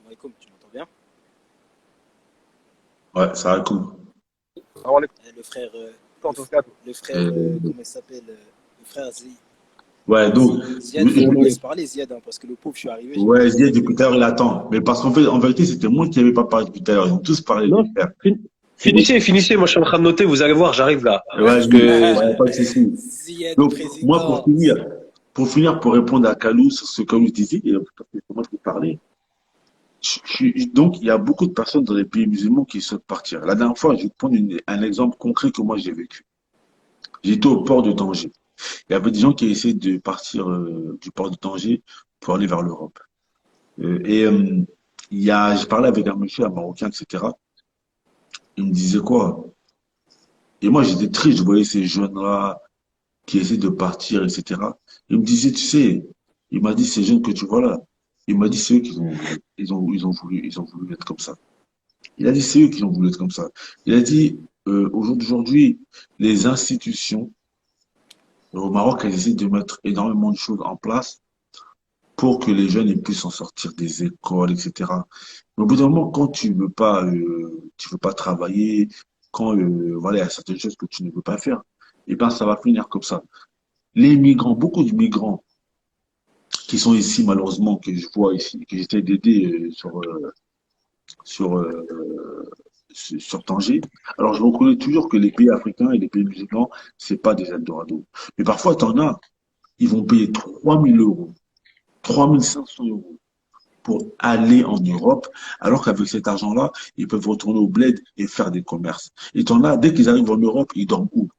alaikum, tu m'entends bien? Ouais, ça va cool. Alors, on est Le frère, content, en tout cas. Euh, comment il s'appelle? Le frère ouais, donc, Ziad, il faut oui, qu'on le laisse parler, Ziad, hein, parce que le pauvre, je suis arrivé, j'ai pas ouais, je fini. dis depuis tout à l'heure, il attend. Mais parce qu'en fait, en vérité, c'était moi qui n'avais pas parlé depuis tout à l'heure. Ils ont tous parlé, les Non, frères. C'est moi. finissez, finissez. Moi, je suis en train de noter. Vous allez voir, j'arrive là. Parce Vas-y, il que n'y a pas de souci. Ziad, Donc, moi, président. pour répondre à Kalou sur ce que Kalou disait, et parce que c'est moi qui parlais, donc, il y a beaucoup de personnes dans les pays musulmans qui souhaitent partir. La dernière fois, je vais te prendre un exemple concret que moi j'ai vécu. J'étais au port de Tanger. Il y avait des gens qui essaient de partir du port de Tanger pour aller vers l'Europe. Et j'ai parlé avec un monsieur, un Marocain, etc. Il me disait quoi? Et moi, j'étais triste, je voyais ces jeunes-là qui essaient de partir, etc. Il me disait, tu sais, il m'a dit, ces jeunes que tu vois là, il m'a dit, c'est eux qui ils ont voulu être comme ça. Il a dit, c'est eux qui ont voulu être comme ça. Il a dit, aujourd'hui, les institutions au Maroc, elles essaient de mettre énormément de choses en place pour que les jeunes ils puissent en sortir des écoles, etc. Mais au bout d'un moment, quand tu veux pas travailler, quand voilà, il y a certaines choses que tu ne veux pas faire, et ben ça va finir comme ça. Les migrants, beaucoup de migrants qui sont ici malheureusement que je vois ici, que j'essaie d'aider sur sur Tanger. Alors je reconnais toujours que les pays africains et les pays musulmans, c'est pas des Eldorado. Mais parfois, t'en as, ils vont payer 3 000 euros, 3 500 euros pour aller en Europe, alors qu'avec cet argent-là, ils peuvent retourner au bled et faire des commerces. Et t'en as, dès qu'ils arrivent en Europe, ils dorment où?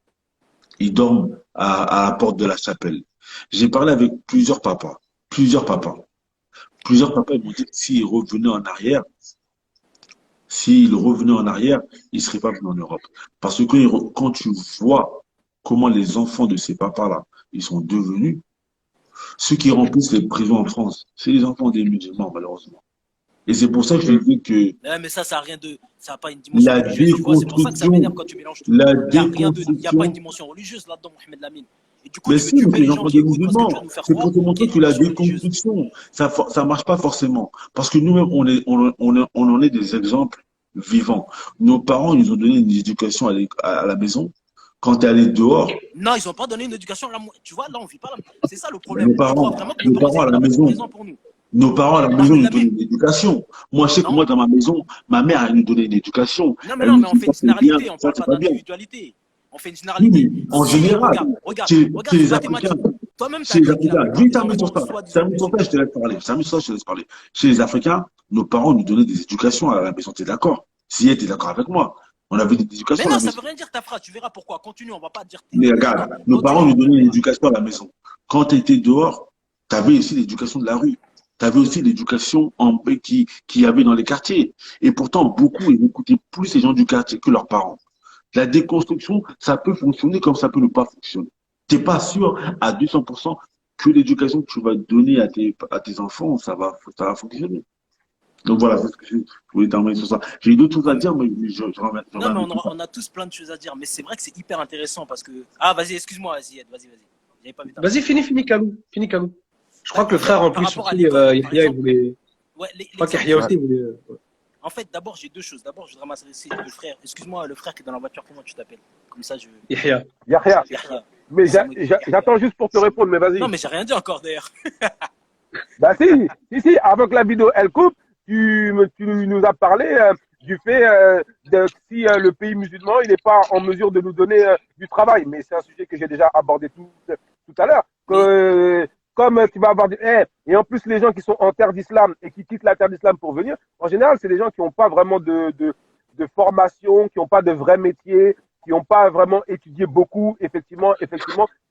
Ils dorment à la porte de la chapelle. J'ai parlé avec plusieurs papas. Plusieurs papas ils m'ont dit que s'ils revenaient en arrière, ils ne seraient pas venus en Europe. Parce que quand tu vois comment les enfants de ces papas-là, ils sont devenus, ceux qui remplissent les prisons en France, c'est les enfants des musulmans, malheureusement. Et c'est pour ça que je dis que Ouais, mais ça a rien de, ça n'a pas une dimension la religieuse, tu vois. C'est pour ça que ça déconstruction, m'énerve quand tu mélanges tout. la Il y a pas une déconstruction, dimension religieuse là-dedans, Mohamed Lamine. Et du coup, mais tu veux si, mais tuer c'est les les gens enfants qui des écoutent parce que tu vas musulmans. nous faire C'est pour croire te qu'il montrer y a une que la dimension religieuse. déconstruction, ça marche pas forcément. Parce que nous-mêmes, on en est des exemples vivants. Nos parents, ils nous ont donné une éducation à la maison. Quand tu es allé dehors, Non, ils n'ont pas donné une éducation. Tu vois, là, on vit pas là. C'est ça le ben, problème. Tu crois vraiment que nos nos parents parents ils à étaient la là pour être maison, présents pour nous. nos parents à la maison Mohamed nous donnaient Lamine, une éducation. Moi, je sais que non. moi, dans ma maison, ma mère, elle nous donnait une éducation. Elle Non, nous mais on dit fait ça une c'est bien, généralité, on ça parle c'est pas pas bien. d'individualité. On fait une Oui, généralité. mais en Si, général, regarde, chez c'est les Africains, mathématique. Toi-même, tu as chez les dit qu'il y a Africains, plupart dis des termine sur enfants ça. soi-disant Termine sur ça, je musulmans. te laisse parler. Termine sur ça, je te laisse parler. Chez les Africains, nos parents nous donnaient des éducations à la maison. T'es d'accord? Si tu es d'accord avec moi. On avait des Mais éducations à non, la ça maison. veut rien dire ta phrase. Tu verras pourquoi. Continue, on va pas dire. Mais On est regarde, d'accord. nos parents nous Continue, on donnaient une verra. éducation à la maison. Quand tu étais dehors, tu avais aussi l'éducation de la rue. Tu avais aussi l'éducation qui y avait dans les quartiers. Et pourtant, beaucoup n'écoutaient plus ces gens du quartier que leurs parents. La déconstruction, ça peut fonctionner comme ça peut ne pas fonctionner. Tu n'es pas sûr à 200% que l'éducation que tu vas donner à tes enfants, ça va fonctionner. Donc voilà, c'est ce que je voulais terminer sur ça. J'ai eu d'autres choses Non, à mais, dire, mais je non, reviens mais avec tout ça. on a tous plein de choses à dire. Mais c'est vrai que c'est hyper intéressant parce que. Ah, vas-y, excuse-moi, Ziad. Vas-y. J'avais pas vu ta main. vas-y, finis, Kalou. Finis, Kalou. Je crois que le En fait, frère, en par plus, rapport à aussi, l'école, par Yahya, il exemple, voulait. ouais, Je crois l'exemple qu'Yahya que Ouais. aussi, je. il voulait. En fait, d'abord, j'ai deux choses. D'abord, je voudrais m'adresser le frère. Excuse-moi, le frère qui est dans la voiture, comment tu t'appelles? Comme ça, je. Yahya. Yahya. Yahya. Mais Excuse-moi, Yahya. j'attends juste pour te répondre, mais Non, vas-y. mais j'ai rien dit encore d'ailleurs. Bah si, avant que la vidéo elle coupe, tu nous as parlé du fait de si le pays musulman il n'est pas en mesure de nous donner du travail. Mais c'est un sujet que j'ai déjà abordé tout à l'heure. Mais Comme tu vas avoir et en plus les gens qui sont en terre d'islam et qui quittent la terre d'islam pour venir, en général c'est des gens qui n'ont pas vraiment de formation, qui n'ont pas de vrai métier, qui n'ont pas vraiment étudié beaucoup, effectivement, qui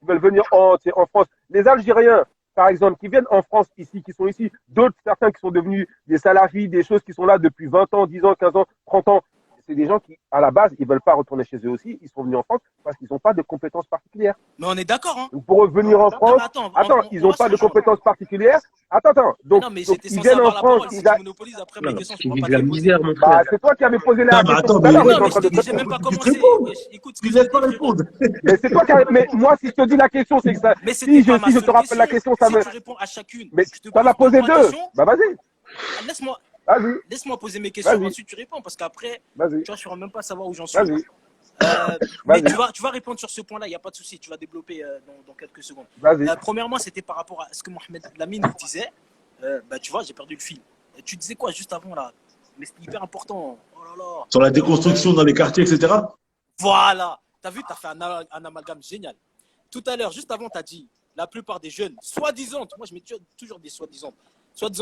veulent venir en France. Les Algériens, par exemple, qui viennent en France ici, qui sont ici, d'autres, certains qui sont devenus des salariés, des choses qui sont là depuis 20 ans, 10 ans, 15 ans, 30 ans. C'est des gens qui, à la base, ils veulent pas retourner chez eux aussi. Ils sont venus en France parce qu'ils n'ont pas de compétences particulières. on est d'accord, hein. Donc, pour revenir en Non, France, mais attends, ils on n'ont va se pas de rejoindre. compétences particulières. Attends. Mais Donc, non, mais donc j'étais ils censé viennent en avoir la France. parole. Si tu monopolises après mes Non, questions, parce tu qu'il pourras vit pas de te la les poser. misère, mon Bah, frère. c'est toi qui avais posé Non, la mais question attends, tout à mais l'heure. Mais Moi, non, je suis mais en je train de te j'ai répondre. même pas tu te commencé. réponds, Écoute ce tu que ne je vais laisses pas dire, frérot. répondre. Mais c'est toi qui avais, mais moi, si je te dis la question, c'est que ça, Mais c'était pas ma si je te seule rappelle question. la question, ça Si veut, tu réponds à chacune, mais je te t'en as pose deux, posé trois deux. questions. Bah, vas-y. Laisse-moi. Vas-y, Laisse-moi poser mes questions, vas-y, ensuite tu réponds, parce qu'après, vas-y, tu vois, je ne saurais même pas savoir où j'en suis. vas-y, Mais vas-y, tu vas répondre sur ce point-là, il n'y a pas de souci, tu vas développer dans quelques secondes. vas-y. Premièrement, c'était par rapport à ce que Mohamed Lamine disait. Tu vois, j'ai perdu le fil. Et tu disais quoi juste avant là? Mais c'était hyper important. Oh là là. Sur la déconstruction dans les quartiers, etc. Voilà. T'as vu, t'as fait un amalgame génial. Tout à l'heure, juste avant, t'as dit la plupart des jeunes, soi-disant, moi je mets toujours des soi-disant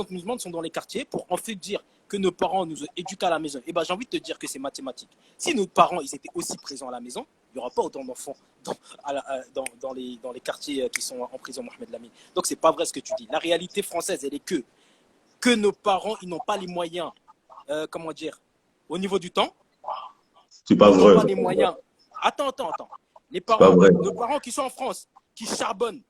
musulmans sont dans les quartiers pour en fait dire que nos parents nous ont éduqués à la maison. Et ben j'ai envie de te dire que c'est mathématique. Si nos parents ils étaient aussi présents à la maison, il n'y aura pas autant d'enfants dans les quartiers qui sont en prison, Mohamed Lamine. Donc c'est pas vrai ce que tu dis. La réalité française, elle est que nos parents, ils n'ont pas les moyens, comment dire, au niveau du temps. C'est pas Ils n'ont vrai. pas les moyens. Attends. Les C'est pas parents, vrai. nos parents qui sont en France, qui charbonnent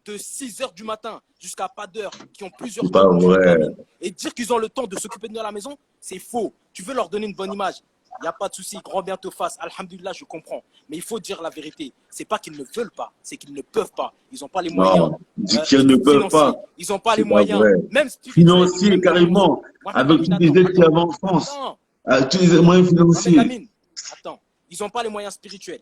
de 6 heures du matin jusqu'à pas d'heure, qui ont plusieurs C'est pas jobs, vrai. et dire qu'ils ont le temps de s'occuper de nous à la maison, c'est faux. Tu veux leur donner une bonne image, il n'y a pas de souci, grand bien te fasse. Alhamdulillah, je comprends. Mais il faut dire la vérité. C'est pas qu'ils ne veulent pas, c'est qu'ils ne peuvent pas. Ils n'ont pas les moyens. Non, dis qu'ils ne peuvent pas. Ils n'ont pas C'est les pas moyens. vrai. Même Financier, même carrément. Mohamed Avec Lamine, tous les aides qu'il y avait en attends. France. Tous les moyens Mohamed financiers. Lamine, attends. Ils n'ont pas les moyens spirituels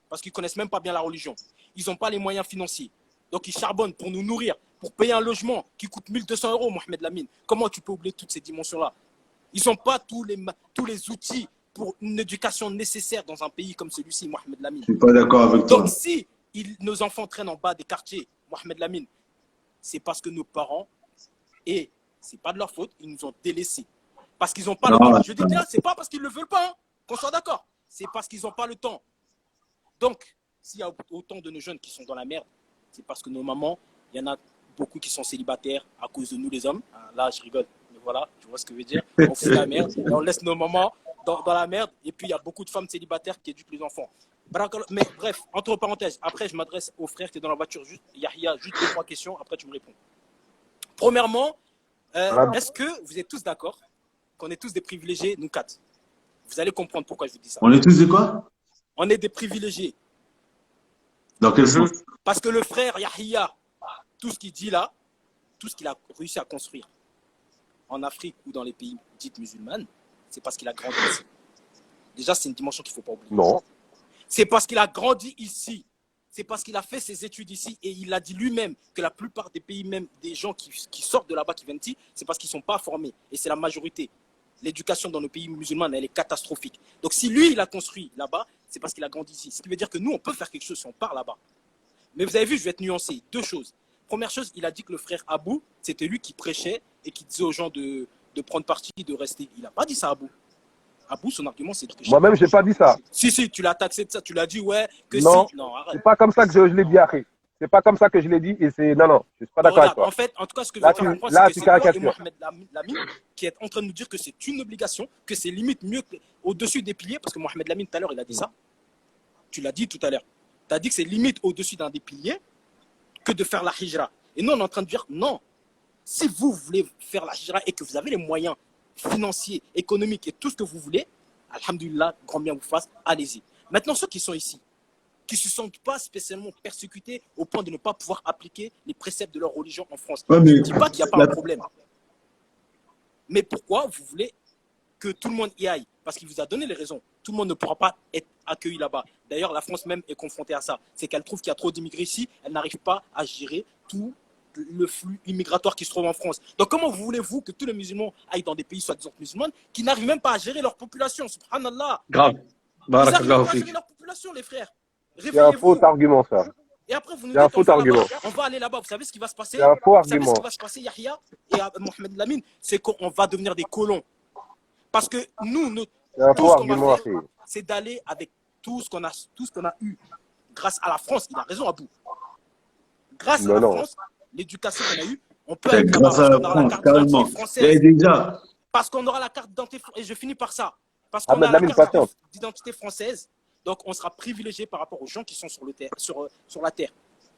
parce qu'ils ne connaissent même pas bien la religion. Ils n'ont pas les moyens financiers. Donc ils charbonnent pour nous nourrir, pour payer un logement qui coûte 1200 €, Mohamed Lamine. Comment tu peux oublier toutes ces dimensions-là? Ils n'ont pas tous les outils pour une éducation nécessaire dans un pays comme celui-ci, Mohamed Lamine. Je suis pas d'accord avec toi. Donc si nos enfants traînent en bas des quartiers, Mohamed Lamine, c'est parce que nos parents, et ce n'est pas de leur faute, ils nous ont délaissés. Parce qu'ils n'ont pas le temps. Je dis bien, ce n'est pas parce qu'ils ne le veulent pas, hein, qu'on soit d'accord. C'est parce qu'ils n'ont pas le temps. Donc, s'il y a autant de nos jeunes qui sont dans la merde, c'est parce que nos mamans, il y en a beaucoup qui sont célibataires à cause de nous les hommes. Là, je rigole, mais voilà, tu vois ce que je veux dire. On fout la merde et on laisse nos mamans dans la merde. Et puis, il y a beaucoup de femmes célibataires qui éduquent les enfants. Mais bref, entre parenthèses, après, je m'adresse aux frères qui sont dans la voiture. Yahya, juste 2-3 questions, après tu me réponds. Premièrement, est-ce que vous êtes tous d'accord qu'on est tous des privilégiés, nous quatre? Vous allez comprendre pourquoi je vous dis ça. On est tous de quoi? On est des privilégiés. Dans quel sens? Parce que le frère Yahya, tout ce qu'il dit là, tout ce qu'il a réussi à construire en Afrique ou dans les pays dits musulmans, c'est parce qu'il a grandi ici. Déjà, c'est une dimension qu'il ne faut pas oublier. Non. C'est parce qu'il a grandi ici. C'est parce qu'il a fait ses études ici et il a dit lui-même que la plupart des pays, même des gens qui sortent de là-bas, qui viennent ici, c'est parce qu'ils ne sont pas formés. Et c'est la majorité. L'éducation dans nos pays musulmans, elle est catastrophique. Donc si lui, il a construit là-bas, c'est parce qu'il a grandi ici. Ce qui veut dire que nous, on peut faire quelque chose si on part là-bas. Mais vous avez vu, je vais être nuancé. 2 choses. Première chose, il a dit que le frère Abou, c'était lui qui prêchait et qui disait aux gens de prendre parti, de rester. Il n'a pas dit ça, Abou. Abou, son argument, c'est que... Moi-même, je n'ai pas dit ça. Si, tu l'as taxé de ça. Tu l'as dit, ouais, que non, si. Non, arrête. c'est pas comme ça que je l'ai dit, Harry. C'est pas comme ça que je l'ai dit et c'est... Non, je suis pas d'accord avec toi. En fait, en tout cas, ce que je Là, veux faire comprendre, c'est que c'est toi et Mohamed Lamine qui est en train de nous dire que c'est une obligation, que c'est limite mieux au-dessus des piliers, parce que Mohamed Lamine, tout à l'heure, il a dit ça. Tu l'as dit tout à l'heure. Tu as dit que c'est limite au-dessus d'un des piliers que de faire la hijra. Et nous, on est en train de dire non. Si vous voulez faire la hijra et que vous avez les moyens financiers, économiques et tout ce que vous voulez, alhamdulillah, grand bien vous fasse, allez-y. Maintenant, ceux qui sont ici, qui ne se sentent pas spécialement persécutés au point de ne pas pouvoir appliquer les préceptes de leur religion en France. Ouais, je ne dis pas qu'il n'y a pas un problème. Mais pourquoi vous voulez que tout le monde y aille? Parce qu'il vous a donné les raisons. Tout le monde ne pourra pas être accueilli là-bas. D'ailleurs, la France même est confrontée à ça. C'est qu'elle trouve qu'il y a trop d'immigrés ici. Elle n'arrive pas à gérer tout le flux immigratoire qui se trouve en France. Donc, comment voulez-vous que tous les musulmans aillent dans des pays soi-disant musulmans qui n'arrivent même pas à gérer leur population? Subhanallah. Grave. Ils n'arrivent pas à gérer leur population, les frères. C'est un faux argument, ça. Et après, vous nous dites, on va aller là-bas. Vous savez ce qui va se passer? C'est un faux Vous savez argument. ce qui va se passer, Yahya et Mohamed Lamine? C'est qu'on va devenir des colons. Parce que nous, c'est un tout faux ce qu'on va argument, faire, c'est d'aller avec tout ce qu'on a eu grâce à la France. Il a raison, Abou. Grâce à la France, l'éducation qu'on a eue, on peut être grâce à la France, carrément. Et déjà. Parce qu'on aura la carte d'identité, et je finis par ça. Parce qu'on a la carte d'identité française, donc on sera privilégié par rapport aux gens qui sont sur la terre.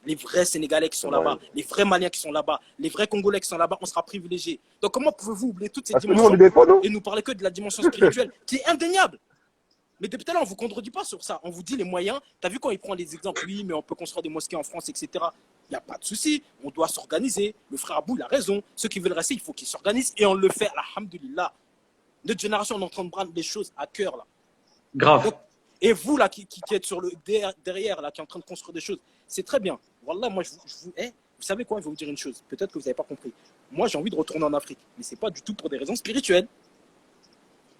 Les vrais Sénégalais qui sont là-bas, les vrais Maliens qui sont là-bas, les vrais Congolais qui sont là-bas, on sera privilégiés. Donc comment pouvez-vous oublier toutes ces dimensions et nous parler que de la dimension spirituelle qui est indéniable? Mais depuis tout à l'heure, on ne vous contredit pas sur ça. On vous dit les moyens. Tu as vu quand il prend les exemples, oui, mais on peut construire des mosquées en France, etc. Il n'y a pas de souci. On doit s'organiser. Le frère Abou, il a raison. Ceux qui veulent rester, il faut qu'ils s'organisent. Et on le fait, alhamdulillah. Notre génération, on est en train de prendre les choses à cœur, là. Grave. Donc, et vous, là, qui êtes sur le derrière, là, qui est en train de construire des choses, c'est très bien. Wallah, moi, vous savez quoi, je vais vous dire une chose. Peut-être que vous n'avez pas compris. Moi, j'ai envie de retourner en Afrique. Mais ce n'est pas du tout pour des raisons spirituelles.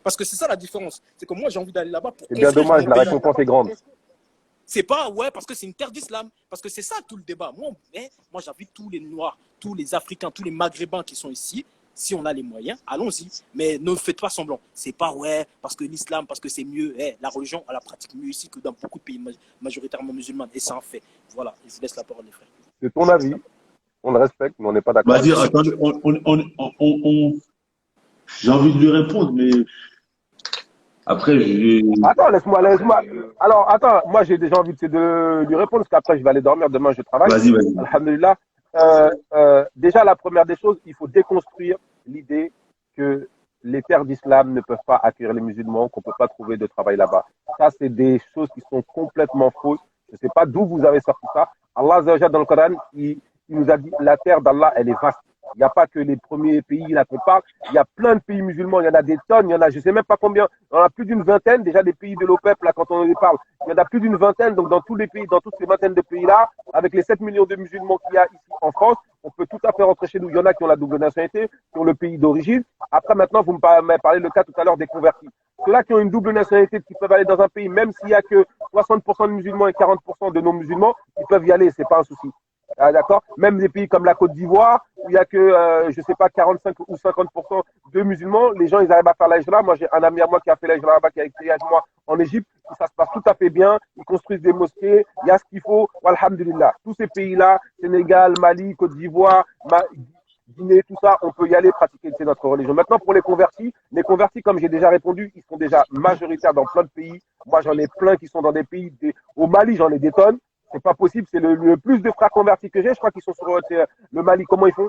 Parce que c'est ça la différence. C'est que moi, j'ai envie d'aller là-bas pour. C'est bien dommage, la récompense est grande. C'est pas, ouais, parce que c'est une terre d'islam. Parce que c'est ça tout le débat. Moi j'invite tous les Noirs, tous les Africains, tous les Maghrébins qui sont ici. Si on a les moyens, allons-y. Mais ne faites pas semblant. C'est pas, ouais, parce que l'islam, parce que c'est mieux. La religion, elle la pratique mieux ici que dans beaucoup de pays majoritairement musulmans. Et c'est un fait. Voilà, je vous laisse la parole, les frères. C'est ton avis. On le respecte, mais on n'est pas d'accord. Vas-y, attendez, j'ai envie de lui répondre, mais après, Attends, laisse-moi. Alors, attends, moi, j'ai déjà envie de lui répondre, parce qu'après, je vais aller dormir. Demain, je travaille. Vas-y. Alhamdulillah. Déjà, la première des choses, il faut déconstruire l'idée que les terres d'islam ne peuvent pas accueillir les musulmans, qu'on ne peut pas trouver de travail là-bas. Ça, c'est des choses qui sont complètement fausses. Je ne sais pas d'où vous avez sorti ça. Allah Azza wa Jalla, dans le Coran, il nous a dit la terre d'Allah, elle est vaste. Il n'y a pas que les premiers pays là qu'on parle. Il y a plein de pays musulmans. Il y en a des tonnes. Il y en a, je ne sais même pas combien. Il y en a plus d'une vingtaine. Déjà, des pays de l'OPEP, là, quand on les parle, il y en a plus d'une vingtaine. Donc, dans tous les pays, dans toutes ces vingtaines de pays-là, avec les 7 millions de musulmans qu'il y a ici en France, on peut tout à fait rentrer chez nous. Il y en a qui ont la double nationalité, qui ont le pays d'origine. Après, maintenant, vous m'avez parlé le cas tout à l'heure des convertis. Ceux-là qui ont une double nationalité, qui peuvent aller dans un pays, même s'il n'y a que 60% de musulmans et 40% de non-musulmans, ils peuvent y aller. C'est pas un souci. Ah, d'accord. Même des pays comme la Côte d'Ivoire, où il y a que, je sais pas, 45 ou 50% de musulmans, les gens, ils arrivent à faire la hijra. Moi, j'ai un ami à moi qui a fait la hijra là-bas, qui a été avec moi en Égypte. Ça se passe tout à fait bien. Ils construisent des mosquées. Il y a ce qu'il faut. Alhamdulillah. Tous ces pays-là, Sénégal, Mali, Côte d'Ivoire, Guinée, tout ça, on peut y aller pratiquer notre religion. Maintenant, pour les convertis, comme j'ai déjà répondu, ils sont déjà majoritaires dans plein de pays. Moi, j'en ai plein qui sont dans des pays, au Mali, j'en ai des tonnes. C'est pas possible, c'est le plus de frères convertis que j'ai. Je crois qu'ils sont sur le Mali. Comment ils font?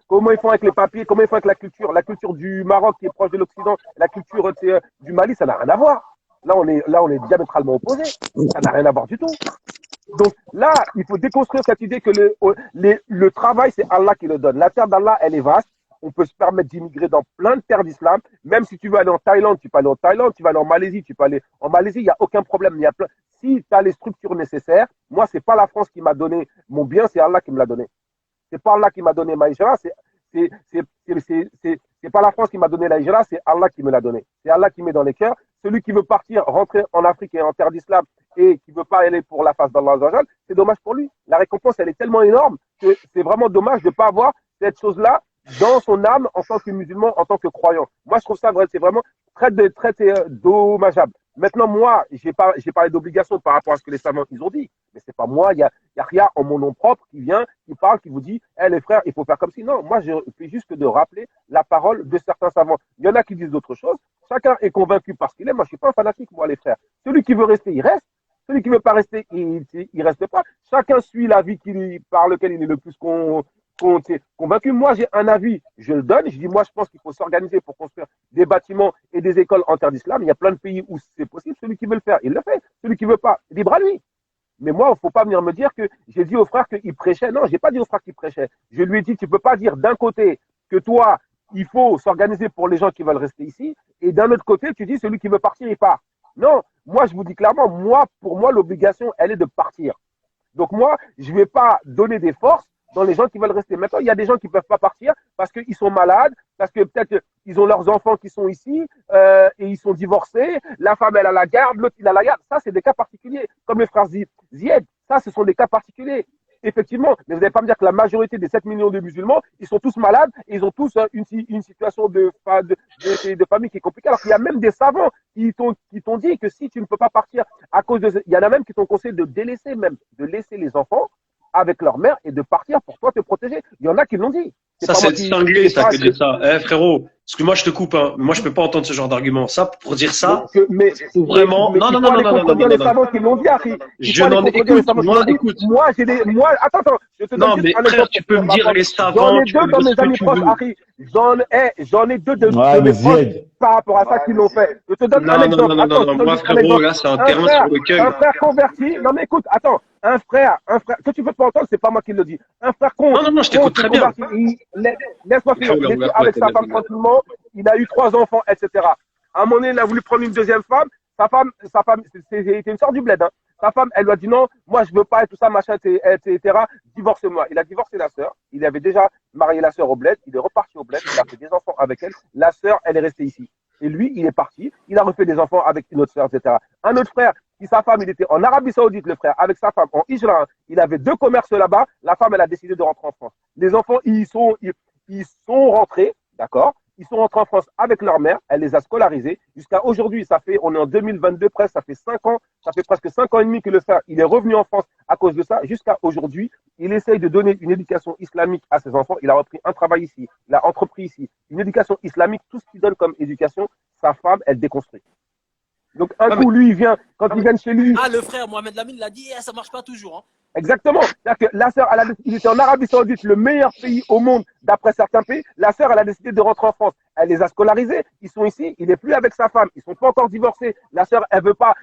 Comment ils font avec les papiers? Comment ils font avec la culture? La culture du Maroc qui est proche de l'Occident, la culture du Mali, ça n'a rien à voir. Là, on est diamétralement opposés. Ça n'a rien à voir du tout. Donc là, il faut déconstruire cette idée que le travail, c'est Allah qui le donne. La terre d'Allah, elle est vaste. On peut se permettre d'immigrer dans plein de terres d'islam. Même si tu veux aller en Thaïlande, tu peux aller en Thaïlande. Tu vas aller en Malaisie, tu peux aller en Malaisie. Il n'y a aucun problème. Il y a plein. Si tu as les structures nécessaires, moi, c'est pas la France qui m'a donné mon bien, c'est Allah qui me l'a donné. C'est pas Allah qui m'a donné ma hijra, c'est pas la France qui m'a donné la hijra, c'est Allah qui me l'a donné. C'est Allah qui met dans les cœurs. Celui qui veut partir, rentrer en Afrique et en terre d'islam et qui veut pas aller pour la face d'Allah, c'est dommage pour lui. La récompense, elle est tellement énorme que c'est vraiment dommage de pas avoir cette chose-là dans son âme en tant que musulman, en tant que croyant. Moi, je trouve ça vrai, c'est vraiment très dommageable. Maintenant, moi, j'ai parlé d'obligation par rapport à ce que les savants ils ont dit. Mais c'est pas moi, il y a rien en mon nom propre qui vient, qui parle, qui vous dit, les frères, il faut faire comme si. Non, moi, je fais juste que de rappeler la parole de certains savants. Il y en a qui disent d'autres choses. Chacun est convaincu parce qu'il est. Moi, je suis pas un fanatique, moi, les frères. Celui qui veut rester, il reste. Celui qui veut pas rester, il reste pas. Chacun suit l'avis par lequel il est le plus convaincu. Moi, j'ai un avis, je le donne. Je dis, moi, je pense qu'il faut s'organiser pour construire des bâtiments et des écoles en terre d'islam. Il y a plein de pays où c'est possible. Celui qui veut le faire, il le fait. Celui qui veut pas, libre à lui. Mais moi, il ne faut pas venir me dire que j'ai dit aux frères qu'ils prêchaient. Non, j'ai pas dit aux frères qu'ils prêchaient. Je lui ai dit, tu peux pas dire d'un côté que toi, il faut s'organiser pour les gens qui veulent rester ici. Et d'un autre côté, tu dis, celui qui veut partir, il part. Non, moi, je vous dis clairement, pour moi, l'obligation, elle est de partir. Donc moi, je ne vais pas donner des forces dans les gens qui veulent rester. Maintenant, il y a des gens qui ne peuvent pas partir parce qu'ils sont malades, parce que peut-être ils ont leurs enfants qui sont ici et ils sont divorcés. La femme, elle a la garde, l'autre, il a la garde. Ça, c'est des cas particuliers. Comme les frères Zied, ça, ce sont des cas particuliers. Effectivement, mais vous n'allez pas me dire que la majorité des 7 millions de musulmans, ils sont tous malades et ils ont tous une situation de famille qui est compliquée. Alors qu'il y a même des savants qui t'ont dit que si tu ne peux pas partir à cause de... Il y en a même qui t'ont conseillé de laisser les enfants avec leur mère et de partir pour toi te protéger. Il y en a qui l'ont dit. Ça, c'est le cinglé, ça, que dit ça. Frérot, excuse-moi, je te coupe, hein. Moi, je peux pas entendre ce genre d'argument. Ça, pour dire ça, mais vraiment, non. Les savants qui l'ont dit, Harry. Je n'en écoute, moi, attends, je te donne juste un exemple. Frère, tu peux me dire les savants, tu peux me dire mes amis proches, Harry. J'en ai deux de mes proches par rapport à ça qui l'ont fait. Je te donne un exemple. Non, moi, frérot, là, c'est un terrain sur lequel. Un frère converti, non, mais écoute, attends. un frère, que tu veux pas entendre, c'est pas moi qui le dis. Un frère contre. Non, je t'écoute très bien. Laisse-moi finir. Il était avec sa femme tranquillement, il a eu 3 enfants, etc. À un moment donné, il a voulu prendre une deuxième femme. Sa femme, c'était une sorte du bled. Hein. Sa femme, elle lui a dit non, moi je veux pas et tout ça, machin, etc. Divorce-moi. Il a divorcé la sœur. Il avait déjà marié la sœur au bled. Il est reparti au bled. Il a fait des enfants avec elle. La sœur, elle est restée ici. Et lui, il est parti. Il a refait des enfants avec une autre sœur, etc. Un autre frère, qui sa femme, il était en Arabie Saoudite, le frère, avec sa femme en Hijra. Il avait 2 commerces là-bas. La femme, elle a décidé de rentrer en France. Les enfants, ils sont rentrés, d'accord? Ils sont rentrés en France avec leur mère, elle les a scolarisés. Jusqu'à aujourd'hui, on est en 2022 presque, ça fait 5 ans, ça fait presque 5 ans et demi que le frère, il est revenu en France à cause de ça. Jusqu'à aujourd'hui, il essaye de donner une éducation islamique à ses enfants. Il a repris un travail ici, il a entrepris ici. Une éducation islamique, tout ce qu'il donne comme éducation, sa femme, elle déconstruit. Donc, coup, lui, il vient, quand il vient chez lui. Ah, le frère Mohamed Lamine l'a dit, ça marche pas toujours. Hein. Exactement. C'est-à-dire que la sœur, il était en Arabie Saoudite, le meilleur pays au monde d'après certains pays. La sœur, elle a décidé de rentrer en France. Elle les a scolarisés. Ils sont ici. Il n'est plus avec sa femme. Ils sont pas encore divorcés. La sœur, elle veut pas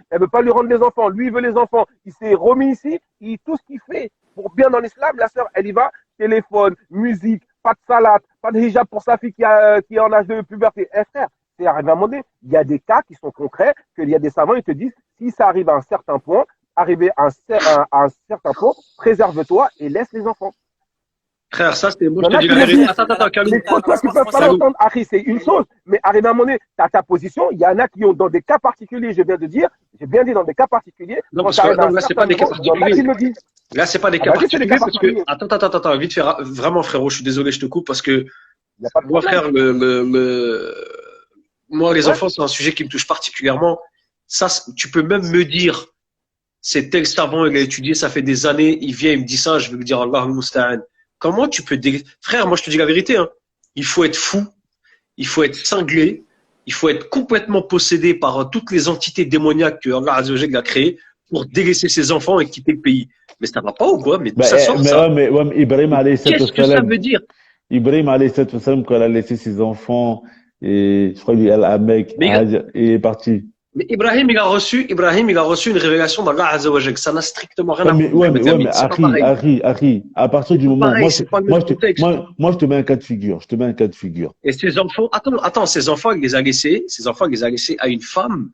lui rendre les enfants. Lui, il veut les enfants. Il s'est remis ici. Tout ce qu'il fait pour bien dans l'islam, la sœur, elle y va. Téléphone, musique, pas de salade, pas de hijab pour sa fille qui est en âge de puberté. Frère, c'est arrivé à un moment donné. Il y a des cas qui sont concrets, qu'il y a des savants, ils te disent, si ça arrive à un certain point, préserve-toi et laisse les enfants. Frère, ça, c'est moi, je te dis la vérité. Attends, Kalou. Mais toi, tu peux pas l'entendre, Harry, c'est une chose. Mais arrivé à un moment donné, tu as ta position. Il y en a qui ont, dans des cas particuliers, j'ai bien dit dans des cas particuliers. Non, parce que là, c'est pas des cas particuliers. Là, c'est pas des cas particuliers parce que, attends, vite fait, vraiment, frérot, je suis désolé, je te coupe parce que, moi, frère, moi, les enfants, c'est un sujet qui me touche particulièrement. Ça, tu peux même me dire, c'est tel savant, il a étudié, ça fait des années, il vient, il me dit ça, je vais lui dire Allah al-Musta'an. Comment tu peux Frère, moi je te dis la vérité, hein. Il faut être fou, il faut être cinglé, il faut être complètement possédé par toutes les entités démoniaques que Allah Azza wa Jalla a créées pour délaisser ses enfants et quitter le pays. Mais ça va pas ou quoi? Mais ça sort ça. Mais Ibrahim alayhi Qu'est-ce que ça veut dire? Ibrahim alayhi salam, quand il a laissé ses enfants, et je crois qu'il est à Mecque, et il est parti. Mais Ibrahim, il a reçu une révélation d'Allah Azza wa Jalla. Ça n'a strictement rien à voir. Mais Harry, à partir du moment, moi, je te mets un cas de figure. Et ses enfants, attends, ses enfants, il les a laissés à une femme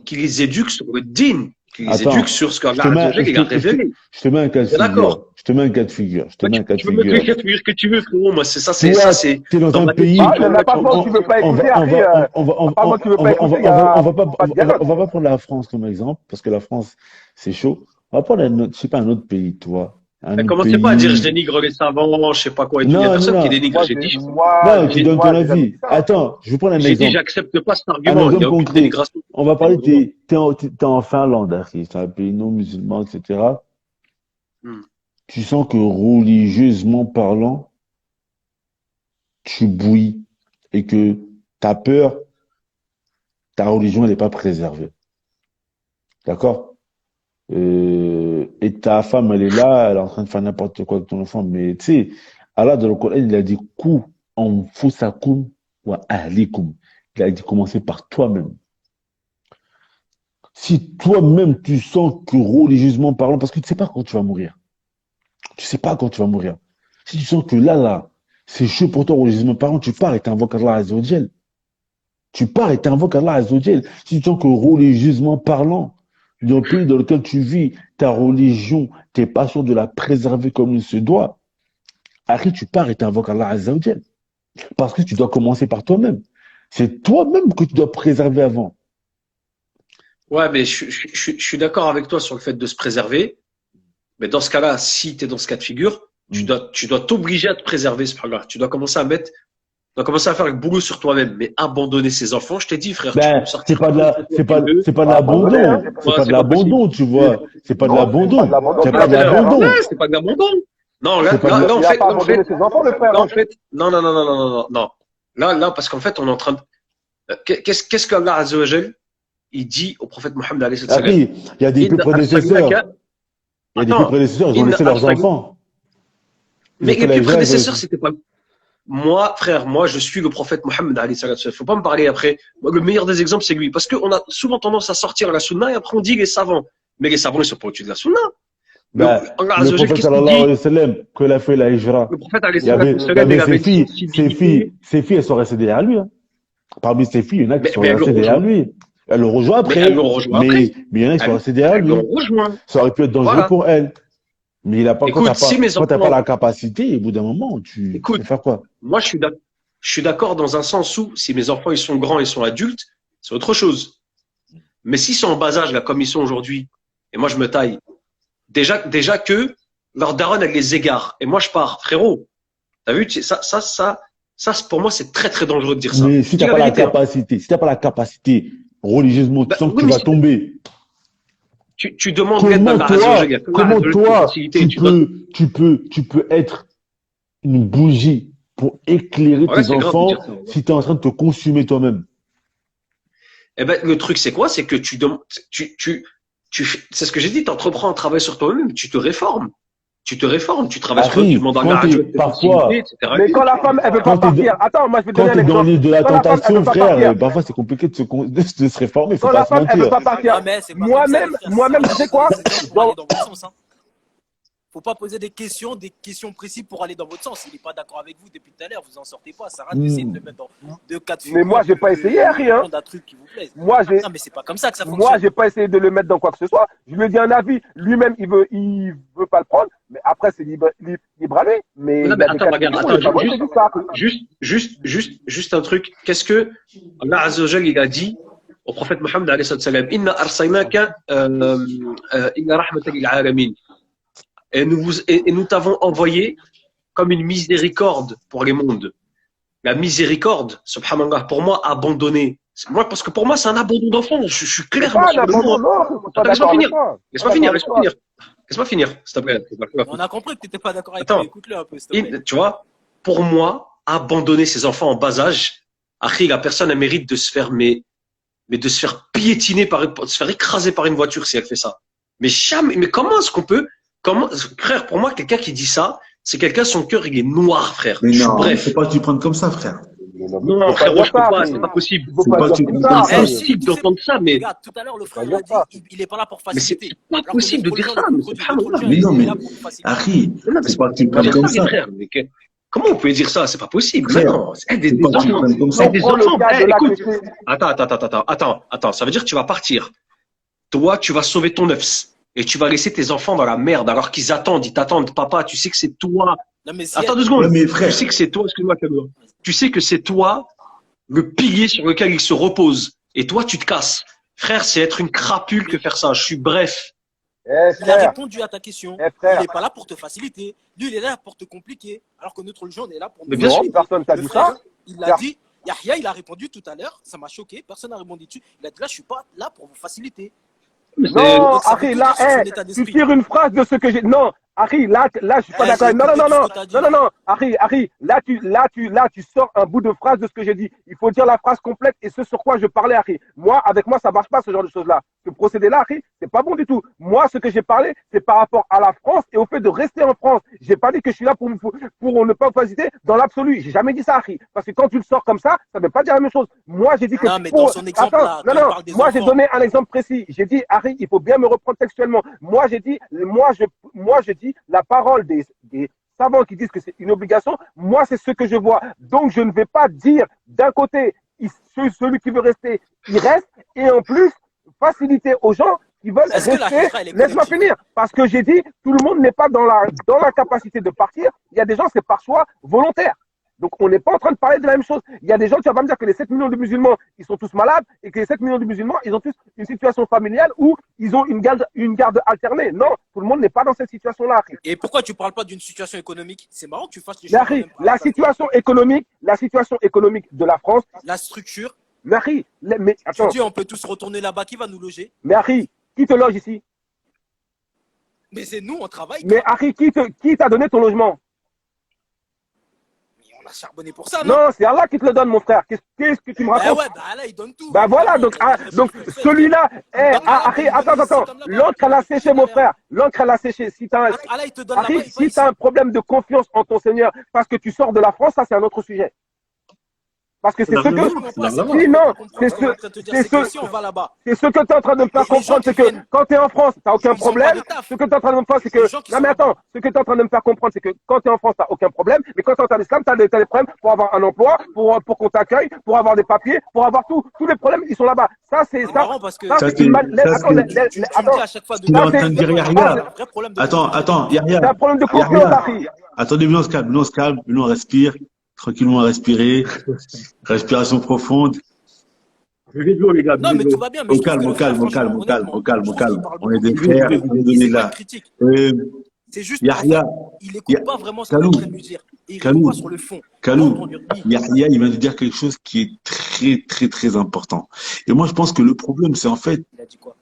qui les éduque sur le din, qui les éduque sur ce qu'Allah Azza wa Jalla a révélé. Je te mets un cas de figure. D'accord. Tu peux mettre le cas de figure que tu veux, frérot. Moi, c'est ça, c'est. T'es dans un pays. On va pas prendre la France comme exemple, parce que la France, c'est chaud. On va prendre un autre pays, toi. Commencez pas à dire je dénigre les savants, je sais pas quoi et tout. Il y a personne qui dénigre. J'ai dit. Non, tu donnes ton avis. Attends, je vais prendre un exemple. J'ai dit, j'accepte pas cet argument. Il y a aucune dénigration. On va parler, t'es en Finlande, c'est un pays non musulman, etc. Tu sens que religieusement parlant, tu bouillis et que ta peur, ta religion, elle n'est pas préservée. D'accord? Et ta femme, elle est là, elle est en train de faire n'importe quoi avec ton enfant. Mais tu sais, Allah dans le Coran, il a dit Ku anfusakum wa ahlikum. Il a dit commencer par toi-même. Si toi-même tu sens que religieusement parlant, parce que tu ne sais pas quand tu vas mourir. Tu sais pas quand tu vas mourir. Si tu sens que là, c'est chaud pour toi religieusement parlant, tu pars et t'invoques Allah Azza wa Jal. Si tu sens que religieusement parlant, dans le pays dans lequel tu vis, ta religion, t'es pas sûr de la préserver comme il se doit, après tu pars et t'invoques Allah Azza wa Jal. Parce que tu dois commencer par toi-même. C'est toi-même que tu dois préserver avant. Ouais, mais je suis d'accord avec toi sur le fait de se préserver. Mais dans ce cas-là, si tu es dans ce cas de figure, tu dois t'obliger à te préserver, ce là. Tu dois commencer à faire le boulot sur toi-même, mais abandonner ses enfants, je t'ai dit, frère. C'est pas de l'abandon. C'est pas de l'abandon, tu vois. C'est pas de l'abandon. C'est pas de l'abandon. C'est pas de l'abandon. Non, là, en fait, non. Là, parce qu'en fait, on est en train de, qu'est-ce qu'Allah Azza wa Jal, il dit au prophète Mohammed alayhi salam. Il y a des prédécesseurs. Il y a des prédécesseurs, ils ont laissé leurs enfants. Mais les prédécesseurs, c'était pas. Moi, frère, je suis le prophète Mohammed alayhi salam. Faut pas me parler après. Le meilleur des exemples, c'est lui. Parce qu'on a souvent tendance à sortir la sunna et après on dit les savants. Mais les savants, ils sont pas au-dessus de la sunna. Ben, Allah le Azza wa Jal, prophète qu'est-ce qu'il sallallahu alayhi dit? wa sallam, quand il a fait la hijra, Le prophète, alayhi il y avait, salatu il y wassalam, il avait avait dit, ses filles, elles sont restées derrière lui. Hein. Parmi ses filles, il y en a qui sont mais elles le restées derrière rejoint. lui. Elle le rejoint Mais elles après, le rejoint après. mais il y en a qui sont restés derrière Elles le lui. rejoint. Ça aurait pu être dangereux Voilà. pour elle. Mais il a pas, Écoute, si mes quand t'as pas enfants, la capacité, au bout d'un moment, tu écoute, peux faire quoi? moi, je suis d'accord dans un sens où, si mes enfants, ils sont grands, ils sont adultes, c'est autre chose. Mais s'ils sont en bas âge, là, comme ils sont aujourd'hui, et moi, je me taille, déjà que leur daronne, elle les égare. Et moi, je pars. Frérot, t'as vu, pour moi, c'est très, très dangereux de dire ça. Mais si Dis t'as pas la vérité, hein. capacité, si t'as pas la capacité, religieusement, tu Bah, sens que oui, tu mais vas si tomber. tu demandes l'aide Comment d'Allah toi, Azza wa Jal, il y a que Allah comment Azza wa Jal qui toi, facilite et tu peux être une bougie pour éclairer Ouais, tes c'est grave de enfants dire ça. si tu es en train de te consumer toi-même? Eh ben, le truc, c'est quoi? C'est que c'est ce que j'ai dit, tu entreprends un travail sur toi-même, tu te réformes. Tu travailles sur toi, tu Arrive, demandes à quand Allah t'es, Azza wa Jal tes parfois, facilités, etc. Mais quand la femme, elle veut pas quand t'es, partir. Attends, moi, je vais te quand donner un t'es dans exemple. l'île de la Quand la femme, elle tentation, veut pas frère, partir. parfois c'est compliqué de se réformer, faut Quand pas la se femme, elle veut mentir. pas partir. Ah, mais c'est pas comme ça, les Moi-même, frères. tu sais quoi? C'est pour aller dans votre sens. Hein. Faut pas poser des questions précises pour aller dans votre sens. Il n'est pas d'accord avec vous depuis tout à l'heure, vous en sortez pas. Ça rate d'essayer de le mettre dans deux cas de figure. Mais moi, j'ai pas essayé, rien. Un truc qui vous plaise. Moi, Non, mais c'est pas comme ça que ça fonctionne. Moi, j'ai pas essayé de le mettre dans quoi que ce soit. Je lui ai dit un avis. Lui-même, il veut pas le prendre. Mais après, c'est libre à lui. Mais Non, il mais y a des attends, cas de regarde, figure où il est pas bon, c'est juste un truc. Qu'est-ce que Allah Azza wa Jal, il a dit au prophète Mohammed alayhi salam, Inna arsaynaka illa rahmatan lil alamin. Et nous t'avons envoyé comme une miséricorde pour les mondes. La miséricorde, subhanallah, pour moi, abandonner. Parce que pour moi, c'est un abandon d'enfant. Je suis clair. pas un abandon, non. Attends, laisse-moi finir, s'il te plaît. On a compris que tu n'étais pas d'accord avec Attends. lui. Écoute-le un peu, s'il te plaît. Tu vois, pour moi, abandonner ses enfants en bas âge, après, la personne, elle mérite de se faire, mais de se faire piétiner de se faire écraser par une voiture si elle fait ça. Mais comment est-ce qu'on peut, frère, pour moi, quelqu'un qui dit ça, c'est quelqu'un, son cœur, il est noir, frère. Mais non, Bref. faut pas que tu prennes comme ça, frère. Non, frérot, je peux pas, c'est pas possible. Faut pas dire comme C'est ça. pas possible d'entendre ça, mais Regarde, tout à l'heure, le frère a dit il n'est pas là pour c'est faciliter. pas possible de dire ça. Mais non, mais Harry, c'est pas que tu prennes comme ça. Frère, comment on peut dire ça? C'est pas possible. Frère, Non, c'est des faut pas que tu enfants. prennes comme ça. C'est des Prends le enfants. cas de Écoute, l'agressé. attends. Ça veut dire que tu vas partir. Toi, tu vas sauver ton nefs. Et tu vas laisser tes enfants dans la merde alors qu'ils ils t'attendent. Papa, tu sais que c'est toi. Non, mais si Attends 2 secondes. Ouais, mais frère. Tu sais que c'est toi, excuse-moi, Camille. Tu sais que c'est toi le pilier sur lequel ils se reposent. Et toi, tu te casses. Frère, c'est être une crapule que faire ça. Je suis bref. Eh, il a frère. répondu à ta question. Eh, frère. Il n'est pas là pour te faciliter. Lui, il est là pour te compliquer. Alors que notre religion, on est là pour Mais nous bien sûr. faciliter. Personne t'a Le dit frère, ça. il l'a dit. Yahya, il a répondu tout à l'heure. Ça m'a choqué. Personne n'a répondu dessus. Il a dit là, je suis pas là pour vous faciliter. Non, Donc, ça Harry, veut là, tout dire sur son état tu d'esprit. tires une phrase de ce que j'ai. Non, Harry, là, je suis pas d'accord. j'ai Non, écouté tout non, ce que t'as dit. non, Harry, là, tu sors un bout de phrase de ce que j'ai dit. Il faut dire la phrase complète et ce sur quoi je parlais, Harry. Moi, avec moi, ça marche pas, ce genre de choses-là. Ce procédé-là, Harry, c'est pas bon du tout. Moi, ce que j'ai parlé, c'est par rapport à la France et au fait de rester en France. J'ai pas dit que je suis là pour ne pas vous hésiter dans l'absolu. J'ai jamais dit ça, Harry. Parce que quand tu le sors comme ça veut pas dire la même chose. Moi, j'ai dit que Non, mais dans son exemple, attends, là, quand il parle des moi, j'ai enfants. donné un exemple précis. J'ai dit, Harry, il faut bien me reprendre textuellement. Moi, j'ai dit, je dis la parole des savants qui disent que c'est une obligation. Moi, c'est ce que je vois. Donc, je ne vais pas dire d'un côté, celui qui veut rester, il reste, et en plus, faciliter aux gens qui veulent Est-ce que la rester. hijra, elle est Laisse-moi collective? finir. Parce que j'ai dit, tout le monde n'est pas dans la capacité de partir. Il y a des gens, c'est par choix volontaire. Donc, on n'est pas en train de parler de la même chose. Il y a des gens, tu vas pas me dire que les 7 millions de musulmans, ils sont tous malades et que les 7 millions de musulmans, ils ont tous une situation familiale où ils ont une garde alternée. Non, tout le monde n'est pas dans cette situation-là, Harry. Et pourquoi tu ne parles pas d'une situation économique? C'est marrant que tu fasses les Mais choses. Harry, la situation économique de la France, La structure. mais Harry, mais Tu attends, dis, on peut tous retourner là-bas. Qui va nous loger? mais Harry, qui te loge ici? Mais c'est nous, on travaille. Mais Harry, qui t'a donné ton logement? Mais on a charbonné pour ça, non? Non, c'est Allah qui te le donne, mon frère. Qu'est-ce que tu me Bah racontes? ouais, bah là, il donne tout. Bah voilà, donc celui-là, Harry, attends, l'encre elle a séché, mon frère. L'encre elle a séché. Si t'as Allah, il te donne là-bas, Harry, il si t'as un problème de confiance en ton Seigneur parce que tu sors de la France, ça c'est un autre sujet. Parce que c'est ce Largement, que, largement. si, non, C'est c'est ce qu'on est en train de te dire, c'est c'est que ce, si on va là-bas, c'est ce que tu es en train de me faire les gens comprendre, qui c'est que viennent, quand tu es en France, tu n'as aucun ils n'ont pas problème. de taf. Ce que tu es en train de me faire, c'est Les que, gens qui non sont mais attends, là-bas. ce que tu es en train de me faire comprendre, c'est que quand tu es en France, tu n'as aucun problème, mais quand tu es en terre d'islam, tu as des problèmes pour avoir un emploi, pour qu'on t'accueille, pour avoir des papiers, pour avoir tout. Tous les problèmes, ils sont là-bbas. Ça, c'est C'est ça. marrant parce que Ça, Ça, c'est une c'est, mal. ça, Attends, c'est, tu me attends. dis à chaque fois ce de qu'il est Ça, en train c'est. de dire là-bas, Ah, c'est Yahya. un vrai problème de Attends, attends, crédibilité. c'est un Yahya. problème de confiance, Yahya. Harry. Attendez, nous on se calme, nous on respire. Tranquillement respirer. Respiration profonde. Buvez de l'eau, les gars, Non, buvez de mais tout l'eau. va bien. Mais Au je trouve que calme, le au frère, calme, au calme, franchement, au calme, honnêtement, au calme, je au trouve qu'il calme. parle On est beaucoup, des mais frères, Buvez, buvez. et on c'est est pas là. une critique. Euh, C'est juste qu'en Yahya, fait, il écoute Ya- pas vraiment ce qu'on est en Kalou, train de lui dire. Et il répond pas Kalou, sur le fond. Nous, on Kalou. lui dit, Yahya, il vient de dire quelque chose qui est très, très, très important. Et moi, je pense que le problème, c'est en fait, il a dit quoi?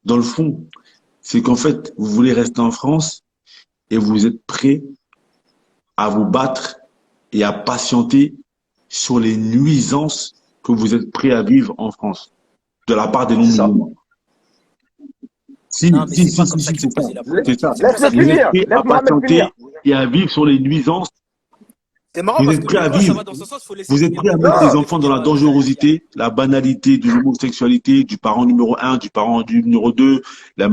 dans le fond, c'est qu'en fait, vous voulez rester en France et vous êtes prêt à vous battre et à patienter sur les nuisances que vous êtes prêt à vivre en France de la part des C'est ça. non-musulmans. Si, Non, mais si, c'est pas si, comme si, ça si, qu'il faut c'est ça. poser la C'est ça. problématique. C'est pour Laisse-le ça que je Vous êtes dis, finir. prêt à Laisse Mohamed finir. patienter et à vivre sur les nuisances. c'est marrant Vous parce êtes que prêt à toi, ça vivre. va dans ce sens, il faut laisser Vous êtes finir prêt à le mettre gars. les Non. enfants dans la Défendez-moi, Yahya. dangerosité, la banalité de l'homosexualité, du parent numéro un, du parent du numéro 2, la,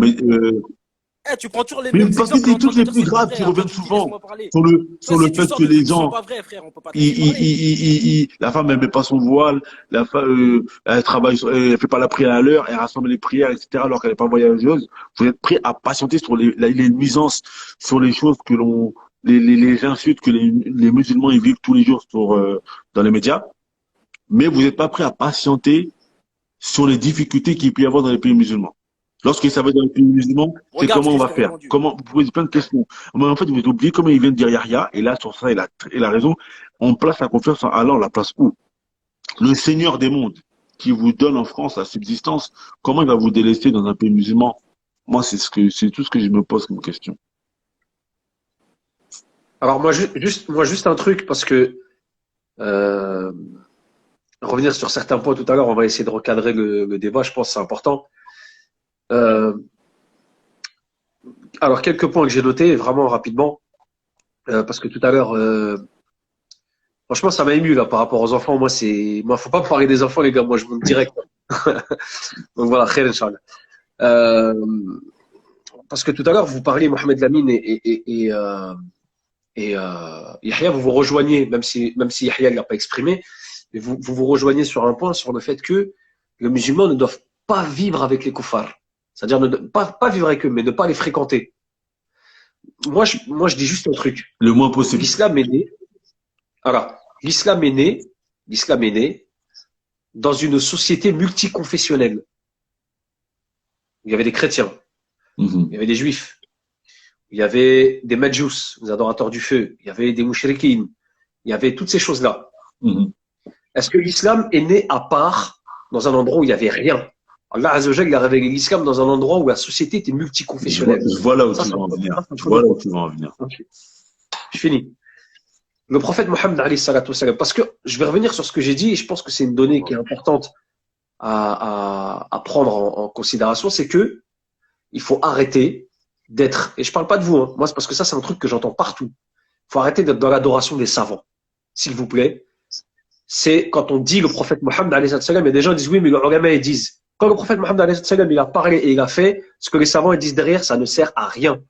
Eh, tu prends toujours les mais mêmes parce que exemples, on est des en train trucs de te les dire plus c'est pas graves vrai. qui Après, reviennent tu me dis souvent laisse-moi parler. sur Toi, le si tu fait sors que des les trucs qui sont gens, pas vrais, frère, on peut pas te laisser parler. la femme, elle met pas son voile, la femme, elle travaille, elle fait pas la prière à l'heure, elle rassemble les prières, etc., alors qu'elle n'est pas voyageuse. Vous êtes prêt à patienter sur les nuisances, sur les choses que les insultes que les musulmans ils vivent tous les jours dans les médias, mais vous n'êtes pas prêt à patienter sur les difficultés qu'il peut y avoir dans les pays musulmans. Lorsque ça va dans les pays musulmans, c'est Regarde comment ce on que je va t'ai faire. répondu. Comment, vous posez plein de questions. Mais en fait, vous avez oublié comment il vient de dire Yahya, et là, sur ça, il a raison. On place la confiance en Allah, on la place où? Le Seigneur des mondes, qui vous donne en France la subsistance, comment il va vous délaisser dans un pays musulman? Moi, c'est tout ce que je me pose comme question. Alors, moi, juste un truc, parce que, euh, revenir sur certains points tout à l'heure, on va essayer de recadrer le débat, je pense que c'est important. Euh, alors, quelques points que j'ai notés, vraiment rapidement, parce que tout à l'heure, franchement, ça m'a ému là par rapport aux enfants. Moi, faut pas me parler des enfants, les gars. Moi, je monte direct. Donc voilà, khair, Inch'Allah. Euh, parce que tout à l'heure, vous parliez Mohamed Lamine et Yahya, vous vous rejoignez, même si Yahya ne l'a pas exprimé, mais vous rejoignez sur un point, sur le fait que les musulmans ne doivent pas vivre avec les koufars. C'est-à-dire pas vivre avec eux, mais ne pas les fréquenter. Moi, je dis juste un truc. Le moins possible. L'islam est né. Alors, l'islam est né dans une société multiconfessionnelle. Il y avait des chrétiens, il y avait des juifs, il y avait des Madjous, les adorateurs du feu, il y avait des mouchriquines, il y avait toutes ces choses-là. Est-ce que l'islam est né à part dans un endroit où il n'y avait rien? Allah Azza wa Jalla, il a révélé l'islam dans un endroit où la société était multiconfessionnelle. Je vois là où Ça, tu ça- vas en venir. ça, Je vois là où tu vas en venir. Je finis. Le prophète Mohammed alayhi salatu wassalam, parce que je vais revenir sur ce que j'ai dit et je pense que c'est une donnée qui est importante à prendre en considération, c'est que il faut arrêter d'être, et je parle pas de vous, hein, moi c'est parce que ça c'est un truc que j'entends partout, il faut arrêter d'être dans l'adoration des savants, s'il vous plaît. C'est quand on dit le prophète Mohammed alayhi salatu wassalam, il y a des gens qui disent oui mais le ulama ils disent, quand le prophète Mohammed alayhi salatu wassalam il a parlé et il a fait, ce que les savants ils disent derrière ça ne sert à rien.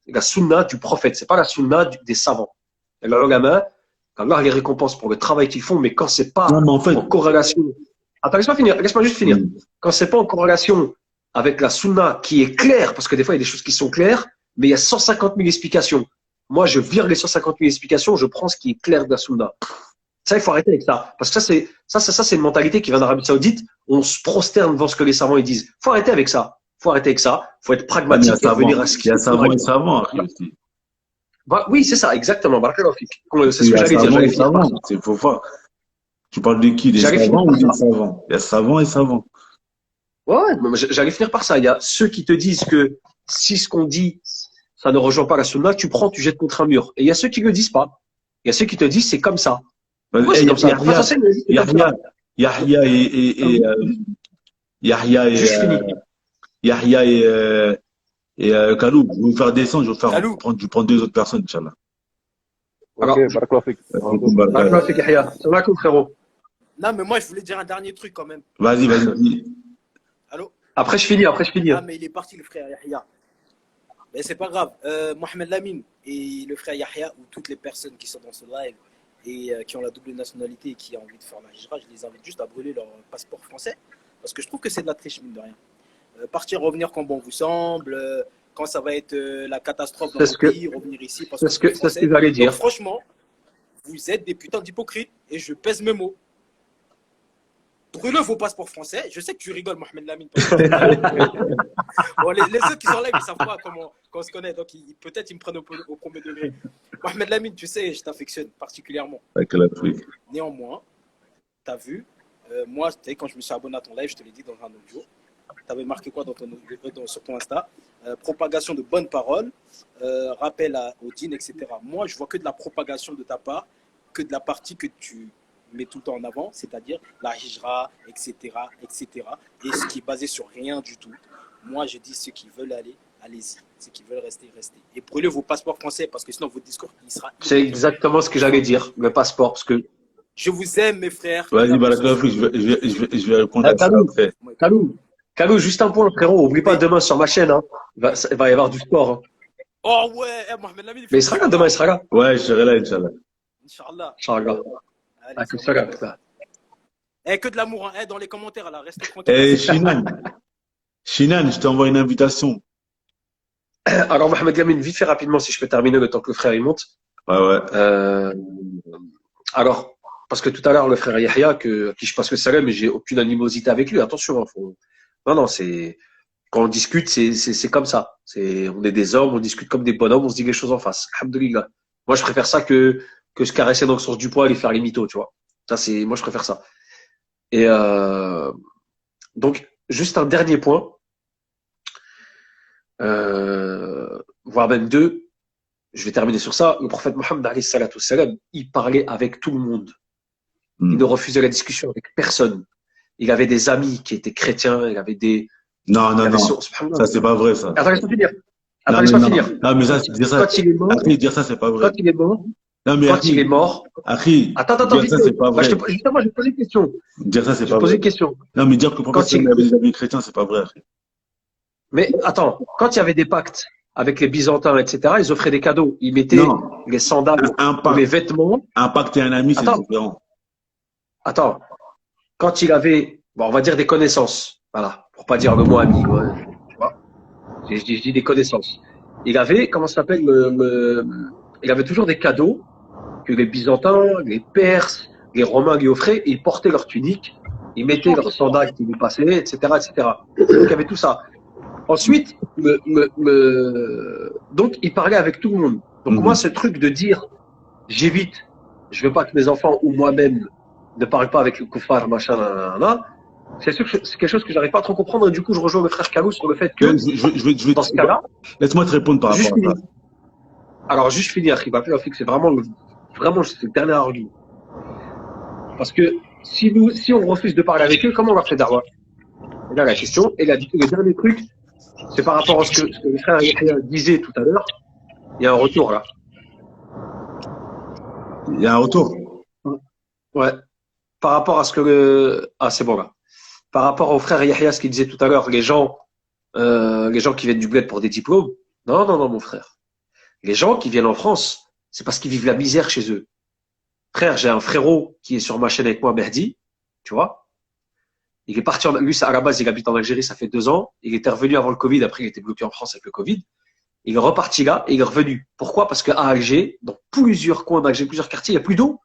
La sunna du prophète, c'est pas la sunna des savants. Et le ulama, qu'Allah les récompense pour le travail qu'ils font, mais quand c'est pas Non, mais en fait, en corrélation. Attends, laisse-moi juste finir. Quand c'est pas en corrélation avec la sunna qui est claire, parce que des fois il y a des choses qui sont claires, mais il y a 150 000 explications. Moi, je vire les 150 000 explications, je prends ce qui est clair de la sunna. Ça, il faut arrêter avec ça. Parce que ça, c'est une mentalité qui vient d'Arabie Saoudite. On se prosterne devant ce que les savants ils disent. Faut arrêter avec ça. Faut être pragmatique et revenir à ce il qui y a est savant correct. et savant aussi. Bah, oui, c'est ça, exactement. Barakallahu fik. C'est ce Il y que a j'allais dire. savant J'allais et finir par savant. Faut voir. Tu parles de qui? Des J'allais savants finir ou par des ça. savants? Il y a savant et savant. Ouais, mais j'allais finir par ça. Il y a ceux qui te disent que si ce qu'on dit, ça ne rejoint pas la sunna, tu prends, tu jettes contre un mur. Et il y a ceux qui le disent pas. Il y a ceux qui te disent c'est comme ça. Pourquoi c'est comme ça? Pourquoi ça, c'est comme ça? Yahya et Kalou, je vais vous faire descendre, je vais prendre deux autres personnes, Inch'Allah. Alors, Ok, barakallahu fik. Barakallahu fik, Yahya. Salam alaikum, frérot. Non, mais moi, je voulais dire un dernier truc quand même. Vas-y, vas-y. Allô? Après, je finis. Ah, mais il est parti, le frère Yahya. Mais c'est pas grave. Mohamed Lamine et le frère Yahya, ou toutes les personnes qui sont dans ce live et qui ont la double nationalité et qui ont envie de faire la hijra, je les invite juste à brûler leur passeport français. Parce que je trouve que c'est de la triche, mine de rien. Partir, revenir quand bon vous semble, quand ça va être la catastrophe dans le pays, revenir ici parce que c'est ce que j'allais dire. Donc, franchement, vous êtes des putains d'hypocrites et je pèse mes mots. Brûlez vos passeports français. Je sais que tu rigoles, Mohamed Lamine. Bon, les autres qui sont là, ils ne savent pas comment on se connaît. Donc, peut-être ils me prennent au premier degré. Mohamed Lamine, tu sais, je t'affectionne particulièrement. Avec l'Afrique. Néanmoins, tu as vu, moi, quand je me suis abonné à ton live, je te l'ai dit dans un audio. Tu avais marqué quoi sur ton Insta? Propagation de bonnes paroles, rappel au dîn, etc. Moi, je vois que de la propagation de ta part, que de la partie que tu mets tout le temps en avant, c'est-à-dire la hijra, etc., etc. Et ce qui est basé sur rien du tout. Moi, je dis ceux qui veulent aller, allez-y. Ceux qui veulent rester, restez. Et brûlez vos passeports français parce que sinon, votre discours, il sera... C'est exactement ce que j'allais dire, le passeport. Parce que... Je vous aime, mes frères. Vas-y, je vais répondre à ça après. Kalou, juste un point, frérot. Oublie pas demain sur ma chaîne. Hein. Il va y avoir du sport. Hein. Oh ouais, Mohamed Lamine. Mais il sera là demain, il sera là. Ouais, je serai là, Inch'Allah. Inch'Allah. Que de l'amour, hein. Dans les commentaires, là, restez tranquille. Eh, Shinan, je t'envoie une invitation. Alors, Mohamed Lamine, vite fait rapidement, si je peux terminer le temps que le frère il monte. Ouais. Alors, parce que tout à l'heure, le frère Yahya, à qui je passe le salam, mais j'ai aucune animosité avec lui. Attention, non, c'est quand on discute, c'est comme ça. On est des hommes, on discute comme des bonhommes, on se dit les choses en face. Alhamdoulilah. Moi, je préfère ça que se caresser dans le sens du poil et faire les mythos, tu vois. Moi, je préfère ça. Et donc, juste un dernier point, voire même deux. Je vais terminer sur ça. Le prophète Mohammed alayhi salatu salam, il parlait avec tout le monde. Il ne refusait la discussion avec personne. Il avait des amis qui étaient chrétiens, il avait des... Non, ça c'est pas vrai ça. Attends, laisse-moi finir. Non, mais ça, dire ça, dire ça, c'est pas vrai. Quand il est mort, il est mort. Attends, dire ça, c'est pas vrai. Justement, je vais poser une question. Dire ça, c'est pas vrai. Poser une question. Non, mais dire que le prophète avait des amis chrétiens, c'est pas vrai. Mais attends, quand il y avait des pactes avec les Byzantins, etc., ils offraient des cadeaux. Ils mettaient les sandales, les vêtements. Un pacte et un ami, c'est différent. Attends, quand il avait, on va dire des connaissances, voilà, pour pas dire le mot ami, tu vois. Je dis des connaissances. Il avait, comment ça s'appelle, il avait toujours des cadeaux que les Byzantins, les Perses, les Romains lui offraient. Ils portaient leurs tuniques, ils mettaient leurs sandales qui lui passaient, etc., etc. Donc il y avait tout ça. Ensuite, donc il parlait avec tout le monde. Donc moi, ce truc de dire, j'évite, je veux pas que mes enfants ou moi-même ne parlent pas avec le kuffar, machin, c'est quelque chose que j'arrive pas à trop comprendre. Et du coup, je rejoins le frère Kalou sur le fait que, dans ce cas-là, laisse-moi te répondre par rapport à ça. Alors, juste finir, c'est vraiment le dernier argument. Parce que si on refuse de parler avec eux, comment on va faire d'arwa? Et là, la question, et le dernier truc, c'est par rapport à ce que le frère disait tout à l'heure. Il y a un retour là. Il y a un retour. Ouais. Par rapport à ce que c'est bon là. Par rapport au frère Yahya, ce qu'il disait tout à l'heure, les gens qui viennent du bled pour des diplômes. Non, mon frère. Les gens qui viennent en France, c'est parce qu'ils vivent la misère chez eux. Frère, j'ai un frérot qui est sur ma chaîne avec moi, Mehdi, tu vois. Il est parti, lui, à la base, il habite en Algérie, ça fait 2 ans. Il était revenu avant le Covid, après il était bloqué en France avec le Covid. Il est reparti là et il est revenu. Pourquoi? Parce qu'à Alger, dans plusieurs coins d'Alger, plusieurs quartiers, il n'y a plus d'eau.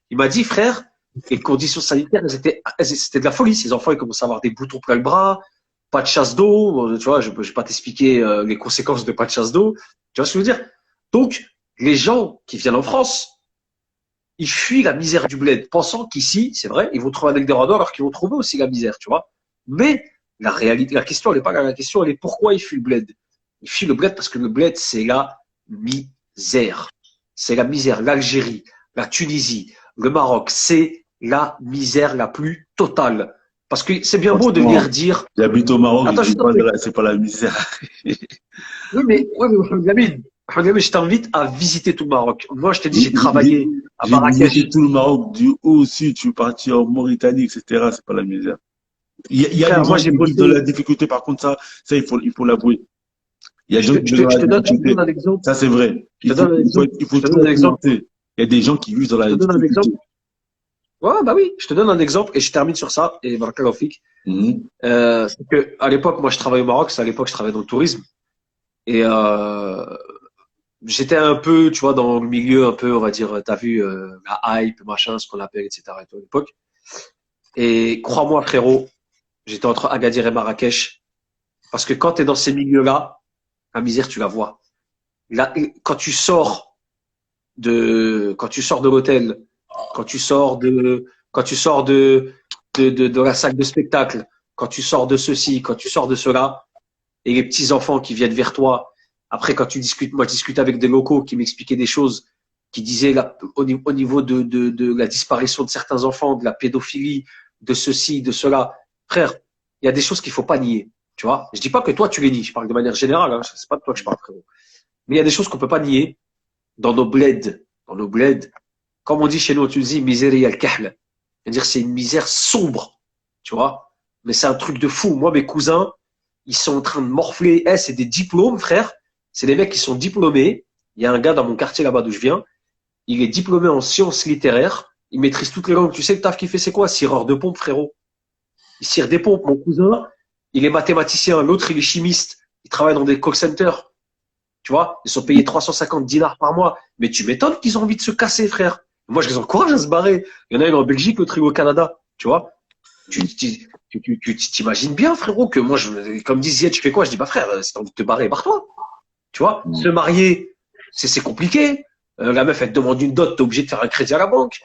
Il m'a dit, frère, les conditions sanitaires, c'était de la folie. Ces enfants, ils commencent à avoir des boutons plein le bras, pas de chasse d'eau. Tu vois, je ne vais pas t'expliquer les conséquences de pas de chasse d'eau. Tu vois ce que je veux dire? Donc, les gens qui viennent en France, ils fuient la misère du bled, pensant qu'ici, c'est vrai, ils vont trouver un Eldorado alors qu'ils vont trouver aussi la misère, tu vois. Mais la réalité, la question, elle n'est pas là. La question, elle est pourquoi ils fuient le bled? Ils fuient le bled parce que le bled, c'est la misère. C'est la misère. L'Algérie, la Tunisie, le Maroc, c'est la misère la plus totale. Parce que c'est bien beau de venir dire. J'habite au Maroc, c'est pas la misère. Oui, mais Lamine, Mais je t'invite à visiter tout le Maroc. Moi, je t'ai dit, J'ai j'ai travaillé à j'ai visité Marrakech. tout le Maroc du haut au sud, je suis parti en Mauritanie, etc. C'est pas la misère. Il y a des Frère, moi, gens j'ai qui vivent dans bossé. la difficulté, par contre, ça il faut l'avouer. Il y a des gens qui vivent dans la Je te donne difficulté. un exemple. Ça, c'est vrai. Je te donne un exemple. Il Je faut te tout donne un exemple. nuancer. Il y a des gens qui vivent dans Je la te donne un difficulté. exemple. Ouais, bah oui. Je te donne un exemple et je termine sur ça. Et barakallahu fik. Mhm. C'est que, à l'époque, moi, je travaillais au Maroc. C'est à l'époque, je travaillais dans le tourisme. Et, j'étais un peu, tu vois, dans le milieu un peu, on va dire, t'as vu, la hype, machin, ce qu'on appelle, etc. et tout à l'époque. Et crois-moi, frérot, j'étais entre Agadir et Marrakech. Parce que quand tu es dans ces milieux-là, la misère, tu la vois. Là, quand tu sors de l'hôtel, quand tu sors de la salle de spectacle, quand tu sors de ceci, quand tu sors de cela, et les petits enfants qui viennent vers toi. Après, quand tu discutes, moi, je discute avec des locaux qui m'expliquaient des choses, qui disaient au niveau de la disparition de certains enfants, de la pédophilie, de ceci, de cela. Frère, il y a des choses qu'il faut pas nier. Tu vois, je dis pas que toi tu les nies, je parle de manière générale, hein, c'est pas de toi que je parle, frérot. Mais il y a des choses qu'on peut pas nier dans nos bleds. Dans nos bleds, comme on dit chez nous en Tunisie, miseria al-kahl. C'est-à-dire c'est une misère sombre, tu vois. Mais c'est un truc de fou. Moi, mes cousins, ils sont en train de morfler. Eh, c'est des diplômes, frère. C'est des mecs qui sont diplômés. Il y a un gars dans mon quartier là-bas d'où je viens. Il est diplômé en sciences littéraires. Il maîtrise toutes les langues. Tu sais le taf qu'il fait, c'est quoi? Cireur de pompe, frérot. Il cire des pompes. Mon cousin, il est mathématicien. L'autre, il est chimiste. Il travaille dans des call centers. Tu vois, ils sont payés 350 dinars par mois. Mais tu m'étonnes qu'ils ont envie de se casser, frère. Moi, je les encourage à se barrer. Il y en a une en Belgique, l'autre il est au Canada. Tu vois, tu t'imagines bien, frérot, que moi, comme dit Ziad, tu fais quoi? Je dis, bah frère, si t'as envie de te barrer, barre-toi. Tu vois, se marier, c'est compliqué. La meuf, elle te demande une dot, t'es obligé de faire un crédit à la banque.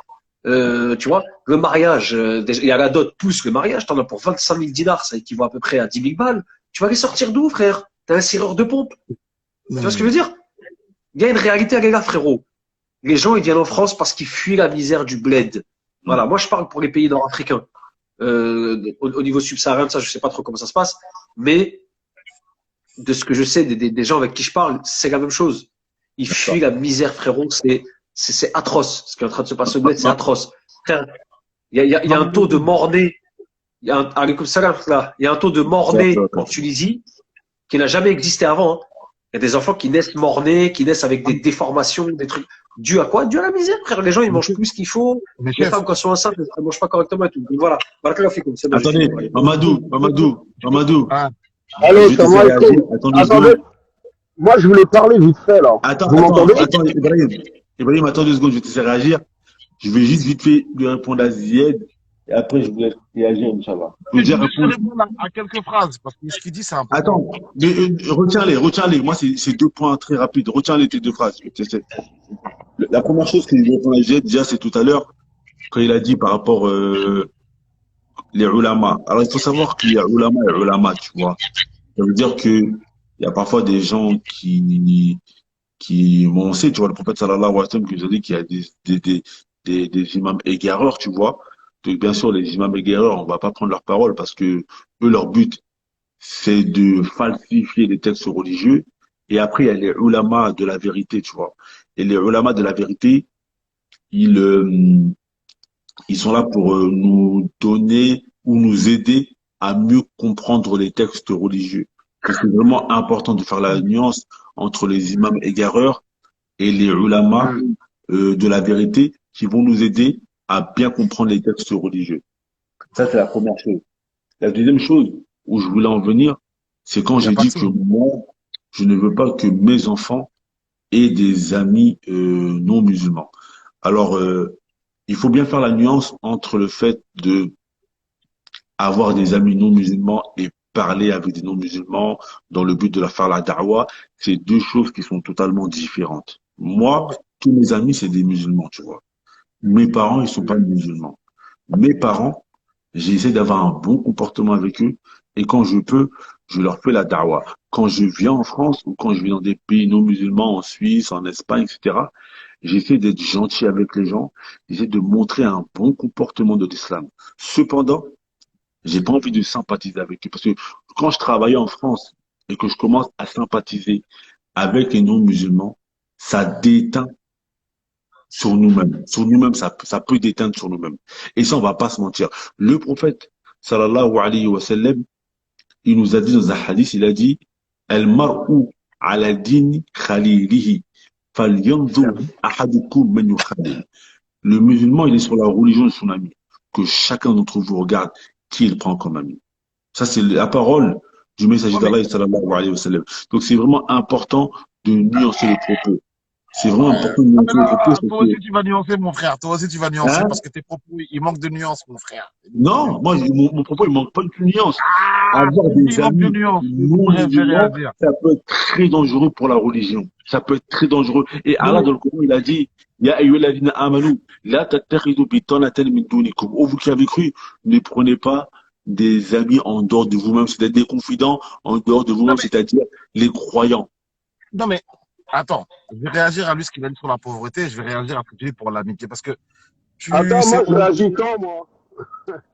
Tu vois, le mariage, il y a la dot plus le mariage, t'en as pour 25 000 dinars, ça équivaut à peu près à 10 000 balles. Tu vas les sortir d'où, frère? T'es un cireur de pompe. Tu vois ce que je veux dire? Il y a une réalité à là, frérot. Les gens, ils viennent en France parce qu'ils fuient la misère du bled. Voilà, moi je parle pour les pays nord-africains. Au niveau subsaharien, ça, je sais pas trop comment ça se passe, mais de ce que je sais des gens avec qui je parle, c'est la même chose. Ils fuient la misère, frérot. C'est atroce. Ce qui est en train de se passer au bled, c'est atroce. Il y a un taux de mort-né. Il y a un taux de mort-né en Tunisie qui n'a jamais existé avant. Hein. Il y a des enfants qui naissent mort-nés, qui naissent avec des déformations, des trucs. Dû à quoi? Dû à la misère, frère. Les gens, ils mangent plus ce qu'il faut. Les femmes, quand elles sont enceintes, elles ne mangent pas correctement et tout. Donc, voilà. C'est bon, Attendez, Mamadou, Ah. je Allô, vais te c'est laisser moi, réagir. Attends deux attendez. secondes. Moi, je voulais parler vite fait, là. Vous m'entendez? Attends, Ibrahim, attends 2 secondes, je vais te laisser réagir. Je vais juste vite fait lui répondre à Zied, et après je vous laisse réagir, Inch'Allah. Je veux Je déjà vais juste répondre. répondre à quelques phrases, parce que ce qu'il dit, c'est important. Attends, mais, retiens-les. Moi, c'est 2 points très rapides. Retiens-les, tes 2 phrases. La première chose que je vais répondre à Zied, déjà, c'est tout à l'heure, quand il a dit par rapport les ulama. Alors, il faut savoir qu'il y a ulama et ulama, tu vois. Ça veut dire que il y a parfois des gens bon, on sait, tu vois, le prophète sallallahu alayhi wa sallam qui nous a dit qu'il y a des imams égareurs, tu vois. Donc, bien sûr, les imams égareurs, on va pas prendre leur parole parce que eux, leur but, c'est de falsifier les textes religieux. Et après, il y a les ulama de la vérité, tu vois. Et les ulama de la vérité, ils, euh, ils sont là pour nous donner ou nous aider à mieux comprendre les textes religieux. C'est vraiment important de faire la nuance entre les imams égareurs et les ulamas de la vérité qui vont nous aider à bien comprendre les textes religieux. Ça, c'est la première chose. La deuxième chose où je voulais en venir, c'est quand Il n'y a j'ai pas de dit que souci. moi, je ne veux pas que mes enfants aient des amis non musulmans. Alors, il faut bien faire la nuance entre le fait de avoir des amis non musulmans et parler avec des non musulmans dans le but de leur faire la da'wah, c'est 2 choses qui sont totalement différentes. Moi, tous mes amis, c'est des musulmans, tu vois. Mes parents, ils sont pas musulmans. Mes parents, j'essaie d'avoir un bon comportement avec eux et quand je peux, je leur fais la da'wah. Quand je viens en France ou quand je vais dans des pays non musulmans, en Suisse, en Espagne, etc., j'essaie d'être gentil avec les gens, j'essaie de montrer un bon comportement de l'islam. Cependant, j'ai pas envie de sympathiser avec eux parce que quand je travaillais en France et que je commence à sympathiser avec les non-musulmans, ça déteint sur nous-mêmes. Sur nous-mêmes, ça peut déteindre sur nous-mêmes. Et ça, on va pas se mentir. Le prophète, sallallahu alayhi wa sallam, il nous a dit dans un hadith, il a dit, Al-mar'u ala dini khalilihi, falyanzur ahadukum man yukhalil. Le musulman, il est sur la religion de son ami. Que chacun d'entre vous regarde qui il prend comme ami. Ça, c'est la parole du messager d'Allah, sallallahu alayhi wa sallam. Donc, c'est vraiment important de nuancer les propos. C'est vraiment important de nuancer les propos. Toi aussi, tu vas nuancer, mon frère. Toi aussi, tu vas nuancer Hein? parce que tes propos, il manque de nuance, mon frère. Non, moi, mon propos, il manque pas de nuance. Ah, Avoir il des manque de amis nuance. non Bref, je vais musulmans, réagir. ça peut être très dangereux pour la religion. Ça peut être très dangereux. Et Allah, dans le Coran, il a dit, Ya ayyuhalladhina amanu, la tattakhidhu bitanatan min dunikum. Oh, vous qui avez cru, ne prenez pas des amis en dehors de vous-même, c'est-à-dire des confidents en dehors de Non, vous-même, mais, c'est-à-dire les croyants. non, mais, attends. Je vais réagir à lui, ce qu'il a dit sur la pauvreté. Je vais réagir à ce que tu dis pour l'amitié. Parce que Attends, c'est. moi, je réagis quand, moi?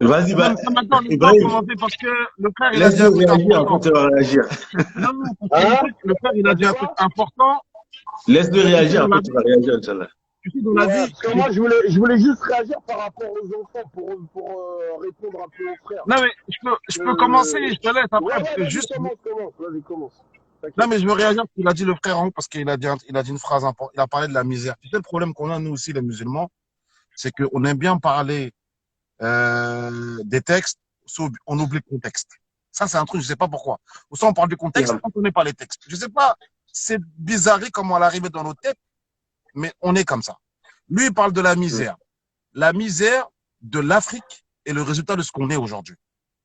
Vas-y, Non, mais maintenant, laisse-moi Ibrahim, commencer parce que le frère, il a dit laisse-le un truc réagir, après important. tu vas réagir. Non, non, parce que le frère, il a T'as dit dit un truc quoi? important. Laisse-le Tu sais, réagir, dans après la tu vie, vas réagir, Inch'Allah. tu sais, dans la Ouais, vie, parce que moi, je voulais juste réagir par rapport aux enfants pour répondre un peu aux frères. non, mais je peux commencer, je te laisse Ouais, après, parce que vas-y, juste, commence, vas-y, commence. non, T'inquiète. mais je veux réagir à ce qu'il a dit le frère en haut, parce il a dit une phrase importante. Il a parlé de la misère. Tu sais, le problème qu'on a, nous aussi, les musulmans, c'est qu'on aime bien parler des textes, sauf on oublie le contexte. Ça, c'est un truc, je sais pas pourquoi. Ou ça, on parle du contexte, on connaît pas les textes. Je sais pas, c'est bizarre comment elle arrive dans nos têtes, mais on est comme ça. Lui, il parle de la misère. La misère de l'Afrique est le résultat de ce qu'on est aujourd'hui.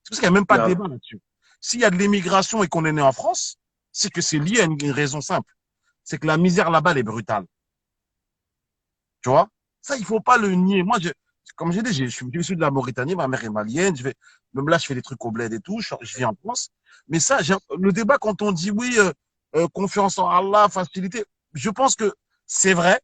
C'est parce qu'il n'y a même pas de débat là-dessus. S'il y a de l'immigration et qu'on est né en France, c'est que c'est lié à une raison simple. C'est que la misère là-bas, elle est brutale. Tu vois? Ça, il faut pas le nier. Moi, comme j'ai dit, je suis issu de la Mauritanie, ma mère est malienne, même là, je fais des trucs au bled et tout, je vis en France. Mais ça, le débat, quand on dit oui, confiance en Allah, facilité, je pense que c'est vrai,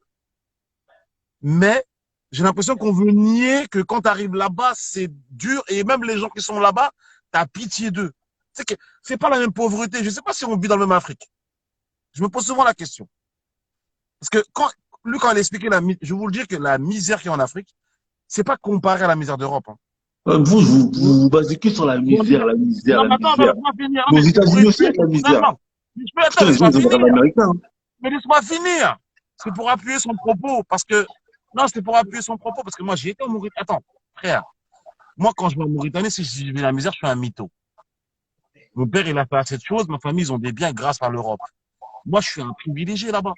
mais j'ai l'impression qu'on veut nier que quand tu arrives là-bas, c'est dur, et même les gens qui sont là-bas, tu as pitié d'eux. C'est que c'est pas la même pauvreté. Je sais pas si on vit dans le même Afrique. Je me pose souvent la question. Parce que quand il expliquait je vais vous le dire que la misère qu'il y a en Afrique, c'est pas comparé à la misère d'Europe. Hein. Vous vous basez que sur la misère, la misère, Non, la mais attends, misère. laisse-moi finir. Mais aux États-Unis aussi, il y a de la Non, misère. non. Putain, les gens, ils ont des rêves américains. Mais laisse-moi finir. C'est pour appuyer son propos. Parce que, non, c'est pour appuyer son propos. Parce que moi, j'ai été en Mauritanie. Attends, frère. Moi, quand je vais en Mauritanie, si je vis la misère, je suis un mytho. Mon père, il a fait assez de choses. Ma famille, ils ont des biens grâce à l'Europe. Moi, je suis un privilégié là-bas.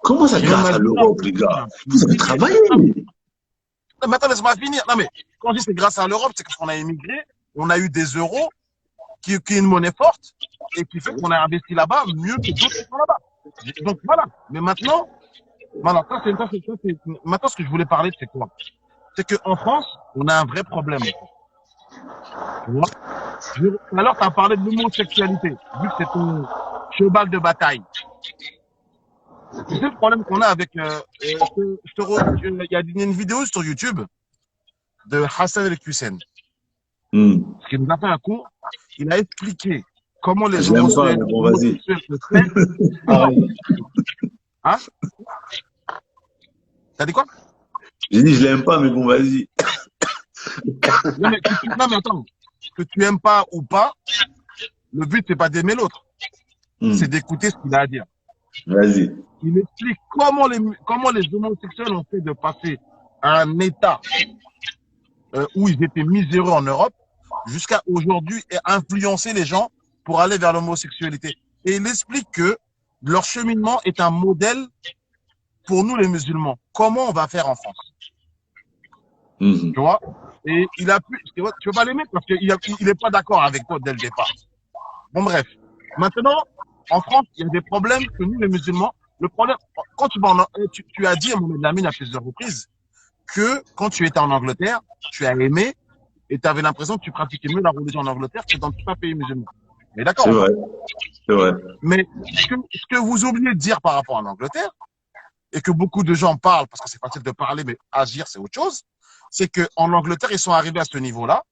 Comment ça, grâce à l'Europe, les gars? Vous avez travaillé. Non, mais attends, laisse-moi finir. Non, mais quand je dis c'est grâce à l'Europe, c'est qu'on a émigré, on a eu des euros, qui est une monnaie forte, et qui fait qu'on a investi là-bas mieux que d'autres qui sont là-bas. Donc voilà. Mais maintenant, voilà, maintenant, ce que je voulais parler, c'est quoi? C'est qu'en France, on a un vrai problème. Tu vois? Alors, tu as parlé de l'homosexualité, vu que c'est ton cheval de bataille. Tu sais le problème qu'on a avec. Il y a une vidéo sur YouTube de Hassan El-Hussein, qui nous a fait un cours. Il a expliqué comment les homosexuels se fait. Hein? T'as dit quoi? J'ai dit, je l'aime pas, mais bon, vas-y. Non, mais attends. Que tu aimes pas ou pas, le but, c'est pas d'aimer l'autre. C'est d'écouter ce qu'il a à dire. Vas-y. Il explique comment les homosexuels ont fait de passer à un état où ils étaient miséreux en Europe jusqu'à aujourd'hui et influencer les gens pour aller vers l'homosexualité. Et il explique que leur cheminement est un modèle pour nous les musulmans. Comment on va faire en France? Tu vois? Et il a pu, tu veux pas l'aimer parce qu'il n'est pas d'accord avec toi dès le départ. Bon, bref. Maintenant, en France, il y a des problèmes que nous, les musulmans, le problème, quand tu as dit à Mohamed Lamine à plusieurs reprises que quand tu étais en Angleterre, tu as aimé et tu avais l'impression que tu pratiquais mieux la religion en Angleterre que dans tout un pays musulman. Mais d'accord. C'est vrai. C'est vrai. Mais ce que vous oubliez de dire par rapport à l'Angleterre, et que beaucoup de gens parlent, parce que c'est facile de parler, mais agir, c'est autre chose, c'est qu'en Angleterre, ils sont arrivés à ce niveau-là.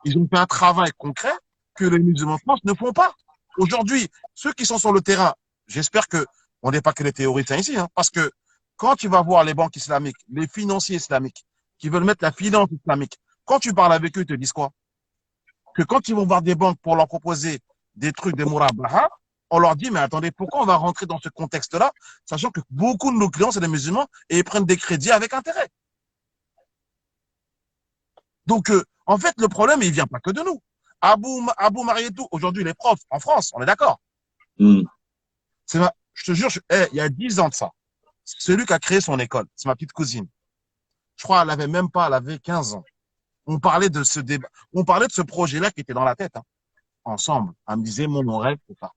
Ils ont fait un travail concret que les musulmans de France ne font pas. Aujourd'hui, ceux qui sont sur le terrain, j'espère que on n'est pas que les théoriciens ici, hein, parce que quand tu vas voir les banques islamiques, les financiers islamiques, qui veulent mettre la finance islamique, quand tu parles avec eux, ils te disent quoi? Que quand ils vont voir des banques pour leur proposer des trucs, des murabaha, on leur dit, mais attendez, pourquoi on va rentrer dans ce contexte-là, sachant que beaucoup de nos clients, c'est des musulmans, et ils prennent des crédits avec intérêt. Donc, en fait, le problème, il vient pas que de nous. Abou Marietou, aujourd'hui, il est prof en France, on est d'accord. Mm. Je te jure, il y a 10 ans de ça, celui qui a créé son école, c'est ma petite cousine. Je crois elle avait 15 ans. On parlait de ce débat, on parlait de ce projet-là qui était dans la tête, hein, ensemble. Elle me disait, mon rêve, c'est ça.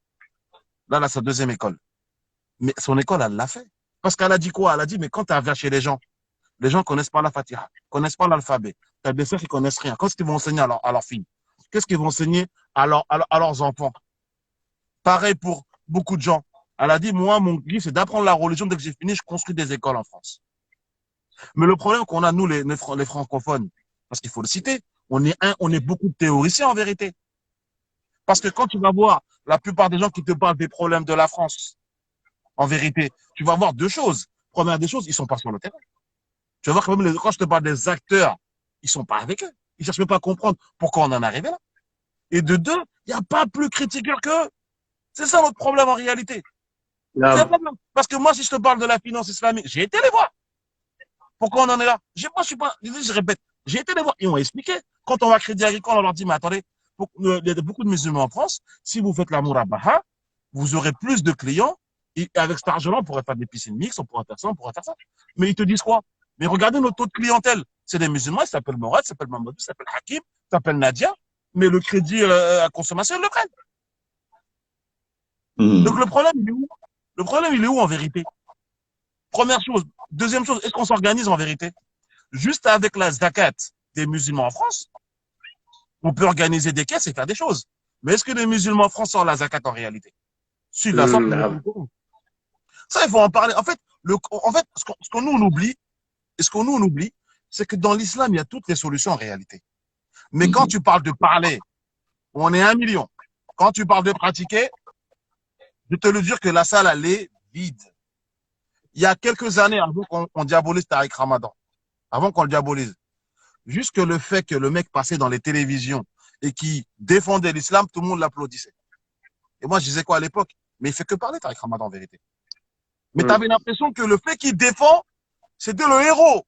Là, là, sa deuxième école. Mais son école, elle l'a fait. Parce qu'elle a dit quoi? Elle a dit, mais quand tu vas chez les gens connaissent pas la Fatiha, connaissent pas l'alphabet. Tu as des sœurs qui connaissent rien. Qu'est-ce qu'ils vont enseigner à leurs filles? Qu'est-ce qu'ils vont enseigner à leurs enfants? Pareil pour beaucoup de gens. Elle a dit, moi, mon but, c'est d'apprendre la religion. Dès que j'ai fini, je construis des écoles en France. Mais le problème qu'on a, nous, les francophones, parce qu'il faut le citer, on est beaucoup de théoriciens en vérité. Parce que quand tu vas voir la plupart des gens qui te parlent des problèmes de la France, en vérité, tu vas voir deux choses. Première des choses, ils sont pas sur le terrain. Tu vas voir quand même, quand je te parle des acteurs, ils sont pas avec eux. Ils cherchent même pas à comprendre pourquoi on en est arrivé là. Et de deux, il n'y a pas plus critiqueur qu'eux. C'est ça notre problème en réalité. Là, Parce que moi, si je te parle de la finance islamique, j'ai été les voir. Pourquoi on en est là? Moi, je suis pas, je répète, j'ai été les voir. Ils m'ont expliqué. Quand on va à Crédit Agricole, on leur dit, mais attendez, il y a beaucoup de musulmans en France. Si vous faites la murabaha, vous aurez plus de clients. Et avec cet argent-là, on pourrait faire des piscines mixtes, on pourrait faire ça, on pourrait faire ça. Mais ils te disent quoi? Mais regardez notre taux de clientèle. C'est des musulmans, ils s'appellent Morad, ils s'appellent Mamadou, ils s'appellent Hakim, ils s'appellent Nadia. Mais le crédit à consommation, ils le prennent. Mm. Donc le problème, il est où? Le problème, il est où en vérité? Première chose. Deuxième chose, est-ce qu'on s'organise en vérité? Juste avec la zakat des musulmans en France, on peut organiser des caisses et faire des choses. Mais est-ce que les musulmans en France sortent la zakat en réalité? Si, la sortent, là, ça, il faut en parler. En fait, ce qu'on nous on oublie, c'est que dans l'islam, il y a toutes les solutions en réalité. Mais quand tu parles de parler, on est 1 million. Quand tu parles de pratiquer, je te le dire que la salle, elle est vide. Il y a quelques années, avant qu'on diabolise Tariq Ramadan, avant qu'on le diabolise, juste que le fait que le mec passait dans les télévisions et qui défendait l'islam, tout le monde l'applaudissait. Et moi, je disais quoi à l'époque? Mais il fait que parler, Tariq Ramadan, en vérité. Mais tu avais l'impression que le fait qu'il défend, c'était le héros.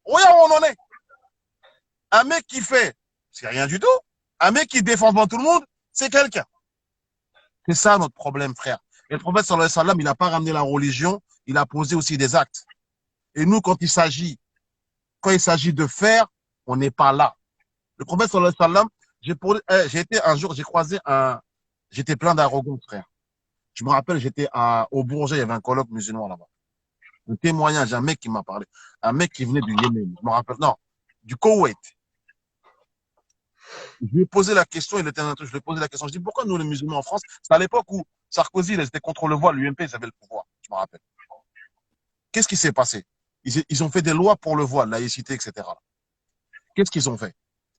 Regarde où on en est. Un mec qui fait, c'est rien du tout. Un mec qui défend devant tout le monde, c'est quelqu'un. C'est ça notre problème, frère. Et le prophète sallallahu alayhi wa sallam, il n'a pas ramené la religion, il a posé aussi des actes. Et nous, quand il s'agit de faire, on n'est pas là. Le prophète sallallahu alayhi wa sallam, j'ai été un jour, j'étais plein d'arrogance, frère. Je me rappelle, j'étais au Bourget, il y avait un colloque musulman là-bas. Un témoignage, un mec qui m'a parlé. Un mec qui venait du Yémen. Je me rappelle, non, du Koweït. Je lui ai posé la question, je lui ai posé la question. Je dis, pourquoi nous, les musulmans en France, c'est à l'époque où Sarkozy, ils étaient contre le voile, l'UMP, ils avaient le pouvoir. Je me rappelle. Qu'est-ce qui s'est passé? Ils ont fait des lois pour le voile, laïcité, etc. Qu'est-ce qu'ils ont fait?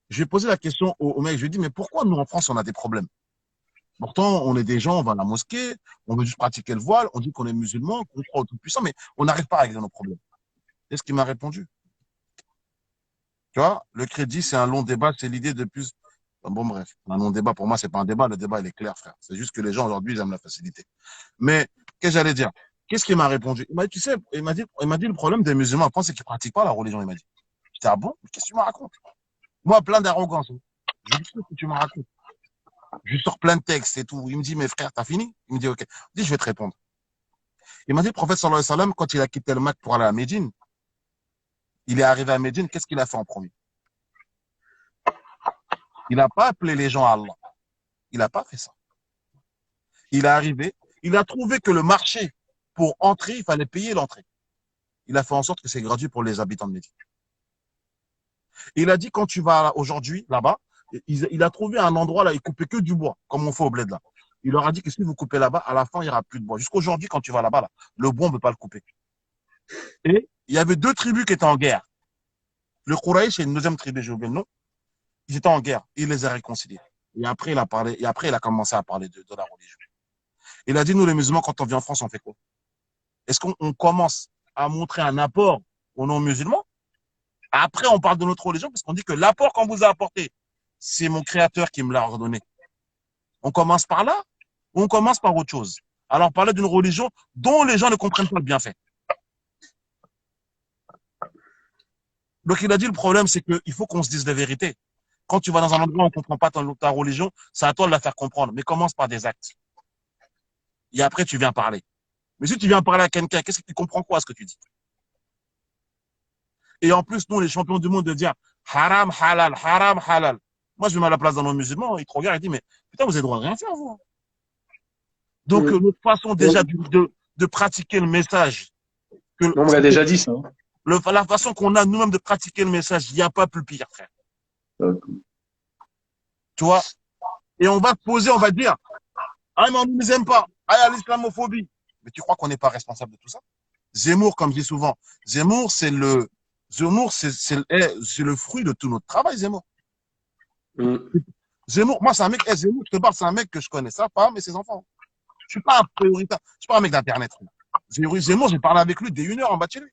Je lui ai posé la question au mec, je lui ai dit, mais pourquoi nous, en France, on a des problèmes? Pourtant, on est des gens, on va à la mosquée, on veut juste pratiquer le voile, on dit qu'on est musulman, qu'on croit au Tout-Puissant, mais on n'arrive pas à régler nos problèmes. C'est ce qu'il m'a répondu. Tu vois, le crédit, c'est un long débat, c'est l'idée de plus. Bon, bref, un long débat, pour moi, c'est pas un débat, le débat, il est clair, frère. C'est juste que les gens, aujourd'hui, ils aiment la facilité. Mais, qu'est-ce que j'allais dire? Qu'est-ce qu'il m'a répondu? Il m'a dit, tu sais, il m'a dit, le problème des musulmans en France, c'est qu'ils pratiquent pas la religion, il m'a dit. J'étais, ah bon? Qu'est-ce que tu me racontes? Moi, plein d'arrogance. Je lui dis, qu'est-ce que tu me racontes? Je lui sors plein de textes et tout. Il me dit, mais frère, t'as fini? Il me dit, ok. Je dis, je vais te répondre. Il m'a dit, le prophète sallallahu alayhi wa sallam, quand il a quitté le Mak pour aller à Médine, il est arrivé à Médine, qu'est-ce qu'il a fait en premier? Il n'a pas appelé les gens à Allah. Il n'a pas fait ça. Il est arrivé, il a trouvé que le marché, pour entrer, il fallait payer l'entrée. Il a fait en sorte que c'est gratuit pour les habitants de Médine. Il a dit, quand tu vas aujourd'hui, là-bas, il a trouvé un endroit là, il coupait que du bois, comme on fait au bled là. Il leur a dit que si vous coupez là-bas, à la fin, il n'y aura plus de bois. Jusqu'aujourd'hui, quand tu vas là-bas, là, le bois, on ne peut pas le couper. Et il y avait 2 tribus qui étaient en guerre. Le Quraysh et une deuxième tribu, j'ai oublié le nom. Ils étaient en guerre. Il les a réconciliés. Et après, il a commencé à parler de la religion. Il a dit, nous les musulmans, quand on vient en France, on fait quoi? Est-ce qu'on commence à montrer un apport aux non-musulmans? Après, on parle de notre religion parce qu'on dit que l'apport qu'on vous a apporté, c'est mon créateur qui me l'a ordonné. On commence par là ou on commence par autre chose? Alors, parler d'une religion dont les gens ne comprennent pas le bienfait. Donc, il a dit, le problème, c'est qu'il faut qu'on se dise la vérité. Quand tu vas dans un endroit où on ne comprend pas ta religion, c'est à toi de la faire comprendre. Mais commence par des actes. Et après, tu viens parler. Mais si tu viens parler à quelqu'un, qu'est-ce que tu comprends quoi à ce que tu dis? Et en plus, nous, les champions du monde, de dire haram, halal, haram, halal. Moi, je me mets à la place d'un non-musulman, il te regarde et dit, mais putain, vous avez le droit de rien faire, vous. Donc, notre façon déjà de pratiquer le message. Non, on l'a déjà dit, ça. La façon qu'on a nous-mêmes de pratiquer le message, il n'y a pas plus pire, frère. Tu vois? Et on va te poser, on va te dire, ah, mais on ne nous aime pas. Ah, il y a l'islamophobie. Mais tu crois qu'on n'est pas responsable de tout ça? Zemmour, comme je dis souvent, Zemmour, c'est le fruit de tout notre travail, Zemmour. Zemmour, moi, c'est un mec, Zemmour, je te parle, c'est un mec que je connais, sa femme et ses enfants. Je suis pas un prioritaire, je suis pas un mec d'internet. Zemmour, j'ai parlé avec lui dès 1 heure en bas de chez lui.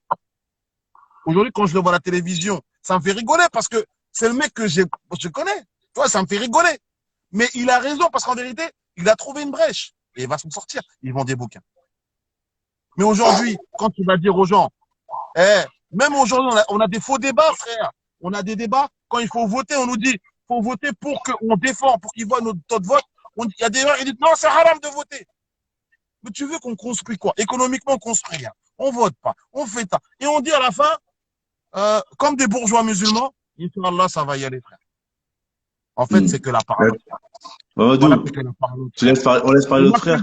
Aujourd'hui, quand je le vois à la télévision, ça me fait rigoler parce que c'est le mec que je connais. Tu vois, ça me fait rigoler. Mais il a raison parce qu'en vérité, il a trouvé une brèche et il va s'en sortir. Ils vendent des bouquins. Mais aujourd'hui, quand tu vas dire aux gens, même aujourd'hui, on a des faux débats, frère. On a des débats. Quand il faut voter, on nous dit, faut voter pour qu'on défend, pour qu'ils voient notre taux de vote. Il y a des gens qui disent, non, c'est haram de voter. Mais tu veux qu'on construit quoi? Économiquement, on construit rien. On vote pas. On fait ça. Et on dit à la fin, comme des bourgeois musulmans, Inch'Allah, ça va y aller, frère. En fait, c'est que la parole. Mamadou, Voilà, c'est que la parole. on laisse parler notre frère.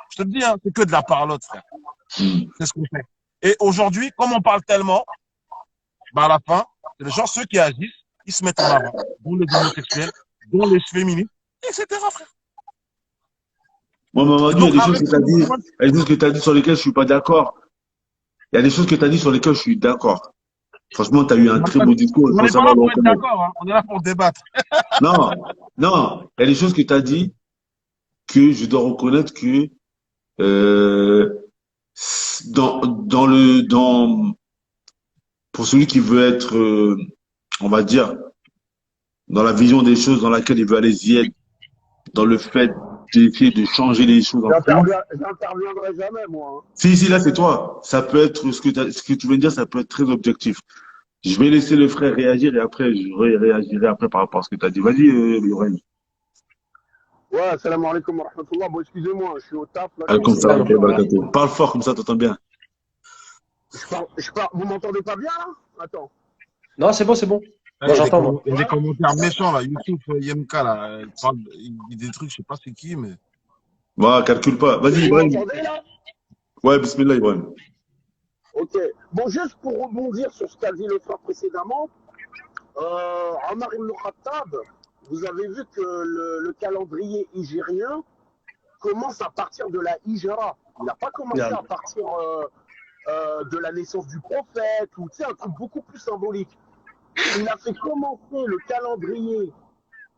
Je te le dis, hein, c'est que de la parlotte, frère. C'est ce qu'on fait. Et aujourd'hui, comme on parle tellement, à la fin, c'est les gens, ceux qui agissent, ils se mettent en avant, dont les homosexuels, dont les féministes, etc., frère. Moi, Mamadou, il y a des choses que tu as dit, il y a des choses que tu as dit sur lesquelles je suis pas d'accord. Il y a des choses que tu as dit sur lesquelles je suis d'accord. Franchement, tu as eu un très beau discours. On n'est pas là pour être d'accord, hein. On est là pour débattre. Non, non, il y a des choses que tu as dit que je dois reconnaître que pour celui qui veut être, on va dire, dans la vision des choses dans laquelle il veut aller Zied, dans le fait d'essayer de changer les choses en France. J'interviendrai jamais, moi. Hein. Si, là, c'est toi. Ça peut être, ce que tu veux dire, ça peut être très objectif. Je vais laisser le frère réagir et après, je réagirai après par rapport à ce que tu as dit. Vas-y, Lorraine. Ouais, salam alaikum wa rahmatullah. Bon, excusez-moi, je suis au taf. Là, Alaikum salam, parle fort, comme ça, t'entends bien. Vous m'entendez pas bien, là? Attends. Non, c'est bon, c'est bon. Moi, j'entends. Il y a des commentaires méchants, là. Youssouf Yemka, là. Il dit des trucs, je sais pas c'est qui, mais. Ouais, calcule pas. Vas-y, Vous Ibrahim. m'entendez, là? Ouais, bismillah, Ibrahim. Ok. Bon, juste pour rebondir sur ce qu'a dit le frère précédemment, Omar ibn Khattab, vous avez vu que le calendrier hijrien commence à partir de la hijra. Il n'a pas commencé à partir de la naissance du prophète ou un truc beaucoup plus symbolique. Il a fait commencer le calendrier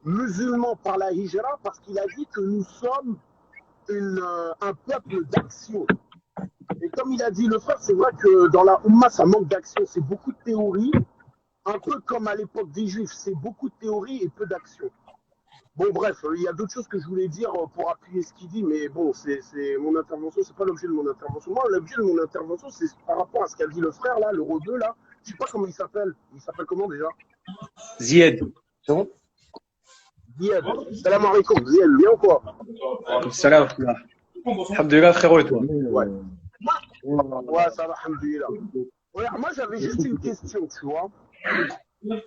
musulman par la hijra parce qu'il a dit que nous sommes un peuple d'action. Et comme il a dit le frère, c'est vrai que dans la Oumma, ça manque d'action. C'est beaucoup de théorie, un peu comme à l'époque des Juifs. C'est beaucoup de théorie et peu d'action. Bon, bref, il y a d'autres choses que je voulais dire pour appuyer ce qu'il dit, mais bon, c'est mon intervention, c'est pas l'objet de mon intervention. Moi, l'objet de mon intervention, c'est par rapport à ce qu'a dit le frère, là, le rebeu, là. Je sais pas comment il s'appelle. Il s'appelle comment déjà? Zied. C'est bon? Zied. Salam alaikum. Zied, bien ou quoi? Salam. Alhamdulillah, frérot, et toi? Ouais. Ouais, ça va, alhamdulillah. Ouais, moi, j'avais juste une question, tu vois,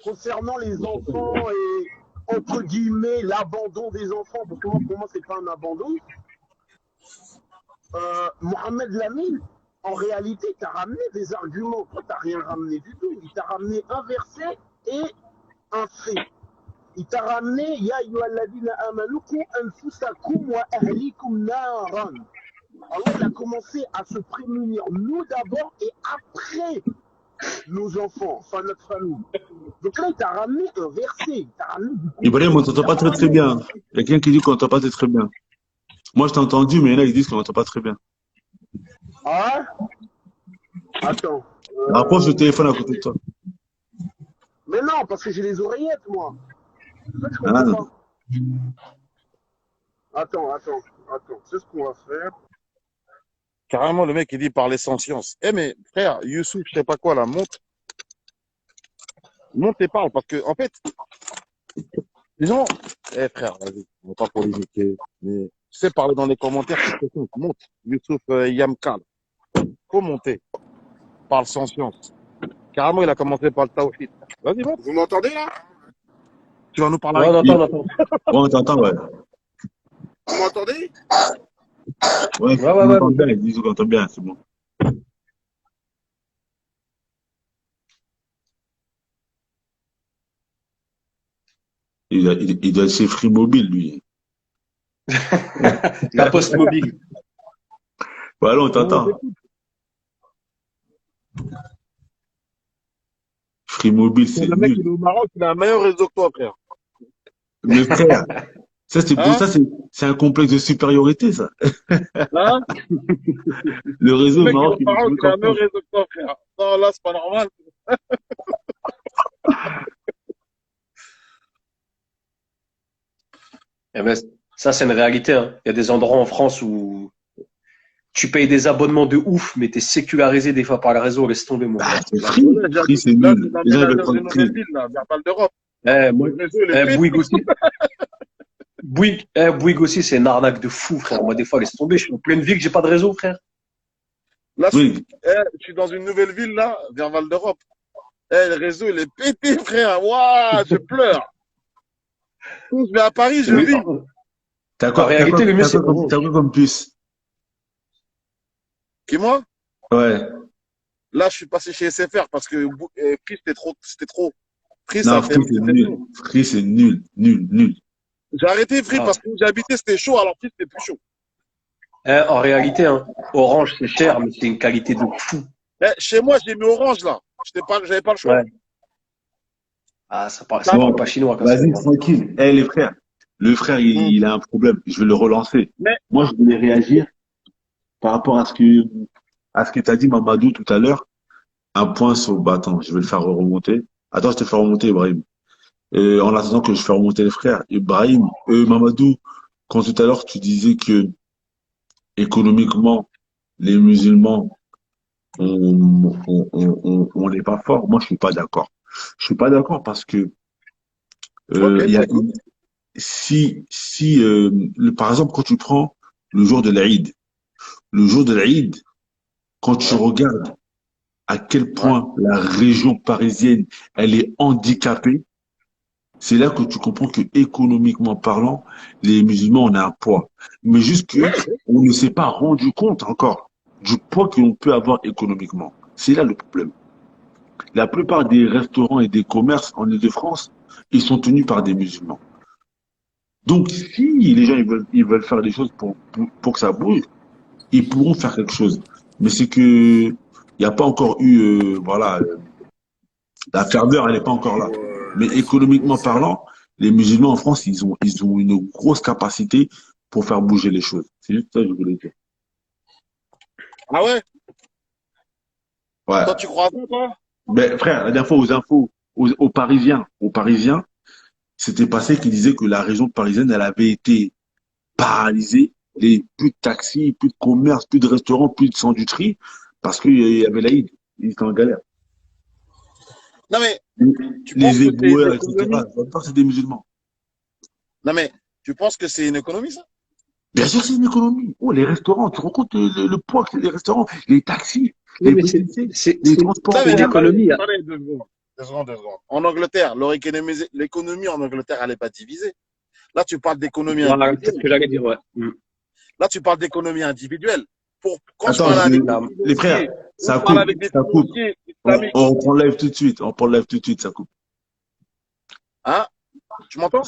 concernant les enfants et, entre guillemets, l'abandon des enfants. Parce que moi, pour moi, c'est pas un abandon. Mohamed Lamine, en réalité, t'a ramené des arguments. Toi, t'as rien ramené du tout. Il t'a ramené un verset et un fait. Il t'a ramené Ya ayyuhalladhina amanu qu anfusakum wa ahlikum naran. Allah il a commencé à se prémunir nous d'abord et après nos enfants, enfin notre famille. Donc là, il t'a ramené un verset. Ibrahim, on t'entend pas très bien. Il y a quelqu'un qui dit qu'on t'entend pas très bien. Moi, je t'ai entendu, mais là, ils disent qu'on n'entend pas très bien. Ah, attends. Rapproche le téléphone à côté de toi. Mais non, parce que j'ai les oreillettes, moi. C'est ça que je Ah, comprends pas. Attends. C'est ce qu'on va faire. Carrément, le mec, il dit parler sans science. Eh, mais frère, Youssouf, je sais pas quoi, là, monte et parle. Parce que, en fait, les gens, eh frère, vas-y, on va pas polémiquer. Mais tu sais parler dans les commentaires, c'est tout. Monte. Youssouf Yamka, faut monter. Parle sans science. Carrément, il a commencé par le tawhid. Vas-y, monte. Vous m'entendez là? Tu vas nous parler Ouais, avec on qui? entend, on entend. Ouais, on t'entend, ouais. Vous m'entendez? Ouais, Ouais, ouais, on ouais. entend bien, ils disent qu'on entend bien, c'est bon. Il doit être chez Free Mobile, lui. La poste mobile. Voilà, on Non, t'entend. Free Mobile, c'est le mec, il nul. est au Maroc, il a un meilleur réseau que toi, frère. Mais frère, Hein? c'est un complexe de supériorité, ça. Hein? Le Le réseau au mec, il est Maroc, au il est Maroc, mieux il a qu'en un meilleur France. réseau que toi, frère. Non, là, c'est pas normal. Eh ben, ça, c'est une réalité, hein. Il y a des endroits en France où tu payes des abonnements de ouf, mais t'es sécularisé des fois par le réseau. Laisse tomber, mon Bah, gars. c'est Là, je Free. connais, Free, c'est là, je nul. vais Les gens, ils emménager veulent dans prendre une nouvelle Free. ville, là, vers Val d'Europe. Moi, Le réseau, il est pété. Bouygues aussi. Bouygues aussi, c'est une arnaque de fou, frère. Moi, des fois, laisse tomber. Je suis en pleine ville, j'ai pas de réseau, frère. Là, Oui. je suis dans une nouvelle ville, là, vers Val d'Europe. Eh, le réseau, il est pété, frère. Waouh, je pleure. Quand je vais à Paris, je Oui. vis. En réalité, le mieux, c'est Orange. T'as quoi comme puce? Qui, moi? Ouais. Là, je suis passé chez SFR parce que Free, c'était trop. Free, ça Non, fait Free, mal, c'est c'était nul. chaud. Free, c'est nul. Nul, nul. J'ai arrêté Free Ah. parce que où j'habitais, c'était chaud, alors Free, c'était plus chaud. En réalité, hein, Orange, c'est cher, mais c'est une qualité de fou. Eh, chez moi, j'ai mis Orange, là. J'avais pas le choix. Ouais. Ah, ça parle Bon, pas chinois, quand vas-y, même. tranquille. Eh, les frères. Le frère, Hmm. il a un problème. Je vais le relancer. Mais, Moi, je voulais réagir par rapport à ce que t'as dit, Mamadou, tout à l'heure. Un point sur, bah, attends, je vais le faire remonter. Attends, je te fais remonter, Ibrahim. En attendant que je fais remonter les frères, Ibrahim, Mamadou, quand tout à l'heure tu disais que économiquement, les musulmans, on n'est pas fort, moi je suis pas d'accord. Je suis pas d'accord parce que ok, il y a écoute. par exemple quand tu prends le jour de l'Aïd, le jour de l'Aïd, quand tu Ouais, regardes à quel ouais. point la région parisienne elle est handicapée. C'est là que tu comprends que économiquement parlant, les musulmans, on a un poids. Mais juste que Ouais, on ne s'est pas rendu compte encore du poids que l'on peut avoir économiquement. C'est là le problème. La plupart des restaurants et des commerces en Ile-de-France, ils sont tenus par des musulmans. Donc, si les gens ils veulent faire des choses pour que ça bouge, ils pourront faire quelque chose. Mais c'est que il n'y a pas encore eu, voilà, la ferveur, elle n'est pas encore là. Mais économiquement parlant, les musulmans en France, ils ont une grosse capacité pour faire bouger les choses. C'est juste ça que je voulais dire. ah ouais? Ouais. Toi, tu crois à ça, toi? Mais frère, la dernière fois aux infos, aux Parisiens, c'était passé qu'ils disaient que la région parisienne, elle avait été paralysée. Plus de taxis, plus de commerce, plus de restaurants, plus de sandwicheries, parce qu'il y avait l'Aïd. Ils étaient en galère. Non, mais tu penses Les que c'est une éboueurs, etc. économie? La plupart, c'est des musulmans. Non, mais tu penses que c'est une économie, ça? Bien sûr, c'est une économie. Oh, les restaurants, tu te rends compte le poids que les restaurants, les taxis, Oui, les mais VTC, les transports en Non, c'est mais une commun. économie. attendez 2 secondes. 2 secondes, 2 secondes. En Angleterre, l'économie en Angleterre, elle n'est pas divisée. Là, tu parles d'économie Voilà, c'est ce individuelle. que j'allais dire, ouais. Là, tu parles d'économie individuelle. Quand je Attends, parle avec des les frères, financiers, ou ça je parle coupe, avec des ça coupe. financiers islamiques, On reprend live tout de suite. On reprend live tout de suite, ça coupe. hein? Tu m'entends?